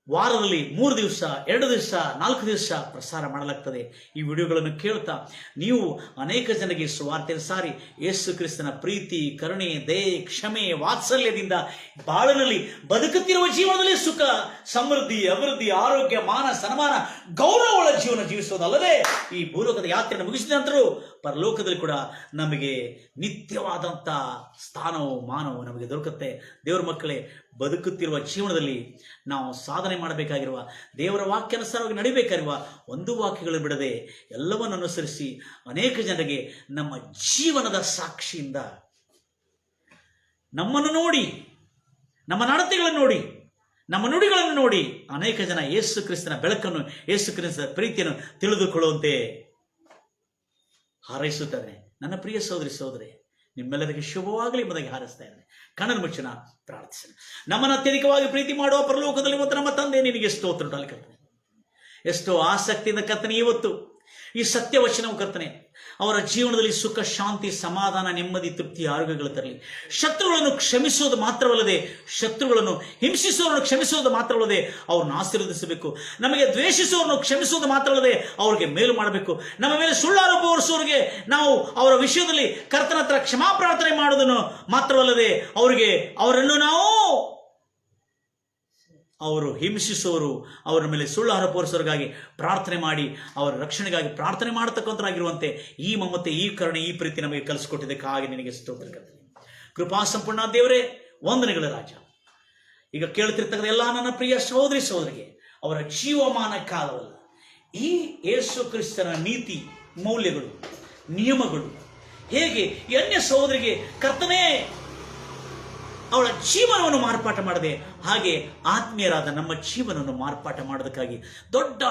ವಾರದಲ್ಲಿ 3 ದಿವಸ, 2 ದಿವಸ, 4 ದಿವಸ ಪ್ರಸಾರ ಮಾಡಲಾಗ್ತದೆ. ಈ ವಿಡಿಯೋಗಳನ್ನು ಕೇಳ್ತಾ ನೀವು ಅನೇಕ ಜನರಿಗೆ ಸುವಾರ್ತೆಯನ್ನು ಸಾರಿ ಯೇಸು ಕ್ರಿಸ್ತನ ಪ್ರೀತಿ, ಕರುಣೆ, ದಯೆ, ಕ್ಷಮೆ, ವಾತ್ಸಲ್ಯದಿಂದ ಬಾಳನಲ್ಲಿ ಬದುಕುತ್ತಿರುವ ಜೀವನದಲ್ಲಿ ಸುಖ, ಸಮೃದ್ಧಿ, ಅಭಿವೃದ್ಧಿ, ಆರೋಗ್ಯ, ಮಾನ, ಸನ್ಮಾನ, ಗೌರವಗಳ ಜೀವನ ಜೀವಿಸುವುದಲ್ಲದೆ ಈ ಭೂಲೋಕದ ಯಾತ್ರೆಯನ್ನು ಮುಗಿಸಿದ ನಂತರ ಪರಲೋಕದಲ್ಲಿ ಕೂಡ ನಮಗೆ ನಿತ್ಯವಾದಂಥ ಸ್ಥಾನವು, ಮಾನವು ನಮಗೆ ದೊರಕುತ್ತೆ. ದೇವರ ಮಕ್ಕಳೇ, ಬದುಕುತ್ತಿರುವ ಜೀವನದಲ್ಲಿ ನಾವು ಸಾಧನೆ ಮಾಡಬೇಕಾಗಿರುವ, ದೇವರ ವಾಕ್ಯಾನುಸಾರವಾಗಿ ನಡಿಬೇಕಾಗಿರುವ ಒಂದು ವಾಕ್ಯಗಳನ್ನು ಬಿಡದೆ ಎಲ್ಲವನ್ನು ಅನುಸರಿಸಿ ಅನೇಕ ಜನರಿಗೆ ನಮ್ಮ ಜೀವನದ ಸಾಕ್ಷಿಯಿಂದ ನಮ್ಮನ್ನು ನೋಡಿ, ನಮ್ಮ ನಡತೆಗಳನ್ನು ನೋಡಿ, ನಮ್ಮ ನುಡಿಗಳನ್ನು ನೋಡಿ ಅನೇಕ ಜನ ಯೇಸು ಕ್ರಿಸ್ತನ ಬೆಳಕನ್ನು, ಯೇಸು ಕ್ರಿಸ್ತನ ಪ್ರೀತಿಯನ್ನು ತಿಳಿದುಕೊಳ್ಳುವಂತೆ ಹಾರೈಸುತ್ತದೆ. ನನ್ನ ಪ್ರಿಯ ಸಹೋದರಿ ಸಹೋದರಿ, ನಿಮ್ಮೆಲ್ಲರಿಗೆ ಶುಭವಾಗಲಿ ಎಂಬುದಾಗಿ ಹಾರೈಸ್ತಾ ಇದ್ದೇನೆ. ಕಣ್ಣನ್ನು ಮುಚ್ಚೋಣ, ಪ್ರಾರ್ಥಿಸೋಣ. ನಮ್ಮನ್ನು ಅತ್ಯಧಿಕವಾಗಿ ಪ್ರೀತಿ ಮಾಡುವ ಪರಲೋಕದಲ್ಲಿ ಮತ್ತು ನಮ್ಮ ತಂದೆ ನಿನಗೆ ಸ್ತೋತ್ರ ಕರ್ತನೆ. ಎಷ್ಟೋ ಆಸಕ್ತಿಯಿಂದ ಕರ್ತನೆ ಇವತ್ತು ಈ ಸತ್ಯವಚನವು ಕರ್ತನೆ ಅವರ ಜೀವನದಲ್ಲಿ ಸುಖ, ಶಾಂತಿ, ಸಮಾಧಾನ, ನೆಮ್ಮದಿ, ತೃಪ್ತಿ, ಆರೋಗ್ಯಗಳು ತರಲಿ. ಶತ್ರುಗಳನ್ನು ಕ್ಷಮಿಸುವುದು ಮಾತ್ರವಲ್ಲದೆ, ಶತ್ರುಗಳನ್ನು ಹಿಂಸಿಸುವವರನ್ನು ಕ್ಷಮಿಸುವುದು ಮಾತ್ರವಲ್ಲದೆ ಅವ್ರನ್ನ ಆಶೀರ್ವದಿಸಬೇಕು. ನಮಗೆ ದ್ವೇಷಿಸುವವರನ್ನು ಕ್ಷಮಿಸುವುದು ಮಾತ್ರವಲ್ಲದೆ ಅವರಿಗೆ ಮೇಲು ಮಾಡಬೇಕು. ನಮ್ಮ ಮೇಲೆ ಸುಳ್ಳಾರೋಪ ಹೊರಿಸುವವರಿಗೆ ನಾವು ಅವರ ವಿಷಯದಲ್ಲಿ ಕರ್ತನ ಹತ್ರ ಕ್ಷಮಾ ಪ್ರಾರ್ಥನೆ ಮಾಡುವುದನ್ನು ಮಾತ್ರವಲ್ಲದೆ ಅವರನ್ನು ನಾವು ಅವರು ಹಿಂಸಿಸುವವರು, ಅವರ ಮೇಲೆ ಸುಳ್ಳು ಆರೋಪ ಹೊರಿಸುವವರಿಗಾಗಿ ಪ್ರಾರ್ಥನೆ ಮಾಡಿ ಅವರ ರಕ್ಷಣೆಗಾಗಿ ಪ್ರಾರ್ಥನೆ ಮಾಡತಕ್ಕಂಥರಾಗಿರುವಂತೆ ಈ ಮಮತೆ, ಈ ಕರುಣೆ, ಈ ಪ್ರೀತಿ ನಮಗೆ ಕಲಿಸಿಕೊಟ್ಟಿದ್ದಕ್ಕಾಗಿ ನಿನಗೆ ಸ್ತೋತ್ರ. ಕೃಪಾ ಸಂಪೂರ್ಣ ದೇವರೇ, ವಂದನೆಗಳ ರಾಜ. ಈಗ ಕೇಳುತ್ತಿರ್ತಕ್ಕಂಥ ಎಲ್ಲ ನನ್ನ ಪ್ರಿಯ ಸಹೋದರಿ ಸಹೋದರಿಗೆ ಅವರ ಜೀವಮಾನ ಕಾಲವಲ್ಲ, ಈ ಯೇಸು ಕ್ರಿಸ್ತನ ನೀತಿ, ಮೌಲ್ಯಗಳು, ನಿಯಮಗಳು ಹೇಗೆ ಅನ್ಯ ಸಹೋದರಿಗೆ ಕರ್ತನೇ ಅವಳ ಜೀವನವನ್ನು ಮಾರ್ಪಾಟ ಮಾಡದೆ, ಹಾಗೆ ಆತ್ಮೀಯರಾದ ನಮ್ಮ ಜೀವನವನ್ನು ಮಾರ್ಪಾಟ ಮಾಡೋದಕ್ಕಾಗಿ ದೊಡ್ಡ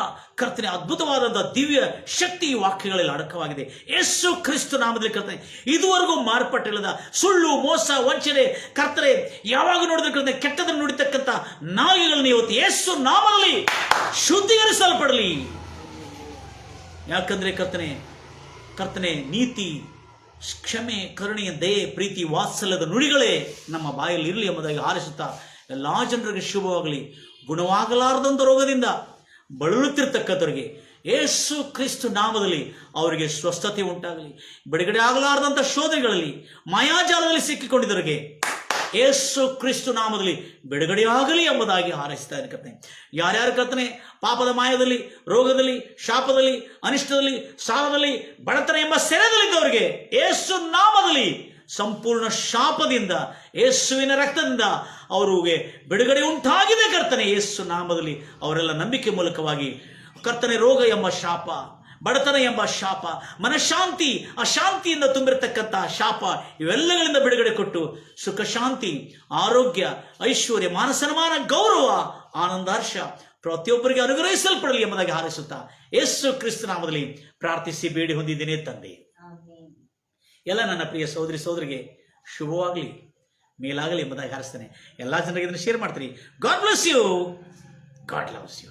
ಕರ್ತನೆ, ಅದ್ಭುತವಾದಂತಹ ದಿವ್ಯ ಶಕ್ತಿ ಈ ವಾಕ್ಯಗಳಲ್ಲಿ ಅಡಕವಾಗಿದೆ. ಯೇಸು ಕ್ರಿಸ್ತ ನಾಮದಲ್ಲಿ ಕರ್ತನೆ, ಇದುವರೆಗೂ ಮಾರ್ಪಾಟಿಲ್ಲದ ಸುಳ್ಳು, ಮೋಸ, ವಂಚನೆ ಕರ್ತನೆ ಯಾವಾಗ ನೋಡಿದ್ರೆ ಕರ್ತನೆ ಕೆಟ್ಟದನ್ನು ನುಡಿತಕ್ಕಂಥ ನಾಯಿಗಳನ್ನು ಇವತ್ತು ಯೇಸು ನಾಮದಲ್ಲಿ ಶುದ್ಧೀಕರಿಸಲ್ಪಡಲಿ. ಯಾಕಂದ್ರೆ ಕರ್ತನೆ ನೀತಿ, ಕ್ಷಮೆ, ಕರುಣೆ, ದಯೆ, ಪ್ರೀತಿ, ವಾತ್ಸಲ್ಯದ ನುಡಿಗಳೇ ನಮ್ಮ ಬಾಯಲ್ಲಿ ಇರಲಿ ಎಂಬುದಾಗಿ ಹಾರೈಸುತ್ತಾ ಎಲ್ಲ ಜನರಿಗೆ ಶುಭವಾಗಲಿ. ಗುಣವಾಗಲಾರದಂಥ ರೋಗದಿಂದ ಬಳಲುತ್ತಿರ್ತಕ್ಕಂಥವ್ರಿಗೆ ಯೇಸು ಕ್ರಿಸ್ತ ನಾಮದಲ್ಲಿ ಅವರಿಗೆ ಸ್ವಸ್ಥತೆ ಉಂಟಾಗಲಿ. ಬಿಡುಗಡೆ ಆಗಲಾರದಂಥ ಶೋಧನೆಗಳಲ್ಲಿ, ಮಾಯಾಜಾಲದಲ್ಲಿ ಸಿಕ್ಕಿಕೊಂಡಿದ್ದವರಿಗೆ ಯೇಸು ಕ್ರಿಸ್ತ ನಾಮದಲ್ಲಿ ಬಿಡುಗಡೆಯಾಗಲಿ ಎಂಬುದಾಗಿ ಹಾರೈಸ್ತಾ ಇದ್ದಾರೆ ಕರ್ತನೆ. ಯಾರ್ಯಾರು ಕರ್ತನೆ ಪಾಪದ ಮಾಯದಲ್ಲಿ, ರೋಗದಲ್ಲಿ, ಶಾಪದಲ್ಲಿ, ಅನಿಷ್ಟದಲ್ಲಿ, ಸಾಲದಲ್ಲಿ, ಬಡತನ ಎಂಬ ಸೆರೆದಲ್ಲಿದ್ದವರಿಗೆ ಯೇಸು ನಾಮದಲ್ಲಿ ಸಂಪೂರ್ಣ ಶಾಪದಿಂದ, ಯೇಸುವಿನ ರಕ್ತದಿಂದ ಅವರಿಗೆ ಬಿಡುಗಡೆ ಉಂಟಾಗಿದೆ ಕರ್ತನೆ. ಯೇಸು ನಾಮದಲ್ಲಿ ಅವರೆಲ್ಲ ನಂಬಿಕೆ ಮೂಲಕವಾಗಿ ಕರ್ತನೆ ರೋಗ ಎಂಬ ಶಾಪ, ಬಡತನ ಎಂಬ ಶಾಪ, ಮನಃಶಾಂತಿ, ಅಶಾಂತಿಯಿಂದ ತುಂಬಿರತಕ್ಕಂಥ ಶಾಪ ಇವೆಲ್ಲಗಳಿಂದ ಬಿಡುಗಡೆ ಕೊಟ್ಟು ಸುಖ, ಶಾಂತಿ, ಆರೋಗ್ಯ, ಐಶ್ವರ್ಯ, ಮಾನ, ಸನ್ಮಾನ, ಗೌರವ, ಆನಂದ, ಹರ್ಷ ಪ್ರತಿಯೊಬ್ಬರಿಗೆ ಅನುಗ್ರಹಿಸಲ್ಪಡಲಿ ಎಂಬುದಾಗಿ ಹಾರೈಸುತ್ತಾ ಯೇಸು ಕ್ರಿಸ್ತ ನಾಮದಲ್ಲಿ ಪ್ರಾರ್ಥಿಸಿ ಬೇಡಿ ಹೊಂದಿದ್ದೇನೆ ತಂದೆ. ಎಲ್ಲ ನನ್ನ ಪ್ರಿಯ ಸಹೋದರಿ ಸಹೋದರಿಗೆ ಶುಭವಾಗಲಿ, ಮೇಲಾಗಲಿ ಎಂಬುದಾಗಿ ಹಾರಿಸ್ತೇನೆ. ಎಲ್ಲ ಜನರಿಗೆ ಇದನ್ನು ಶೇರ್ ಮಾಡ್ತೀನಿ. God bless you. God loves you.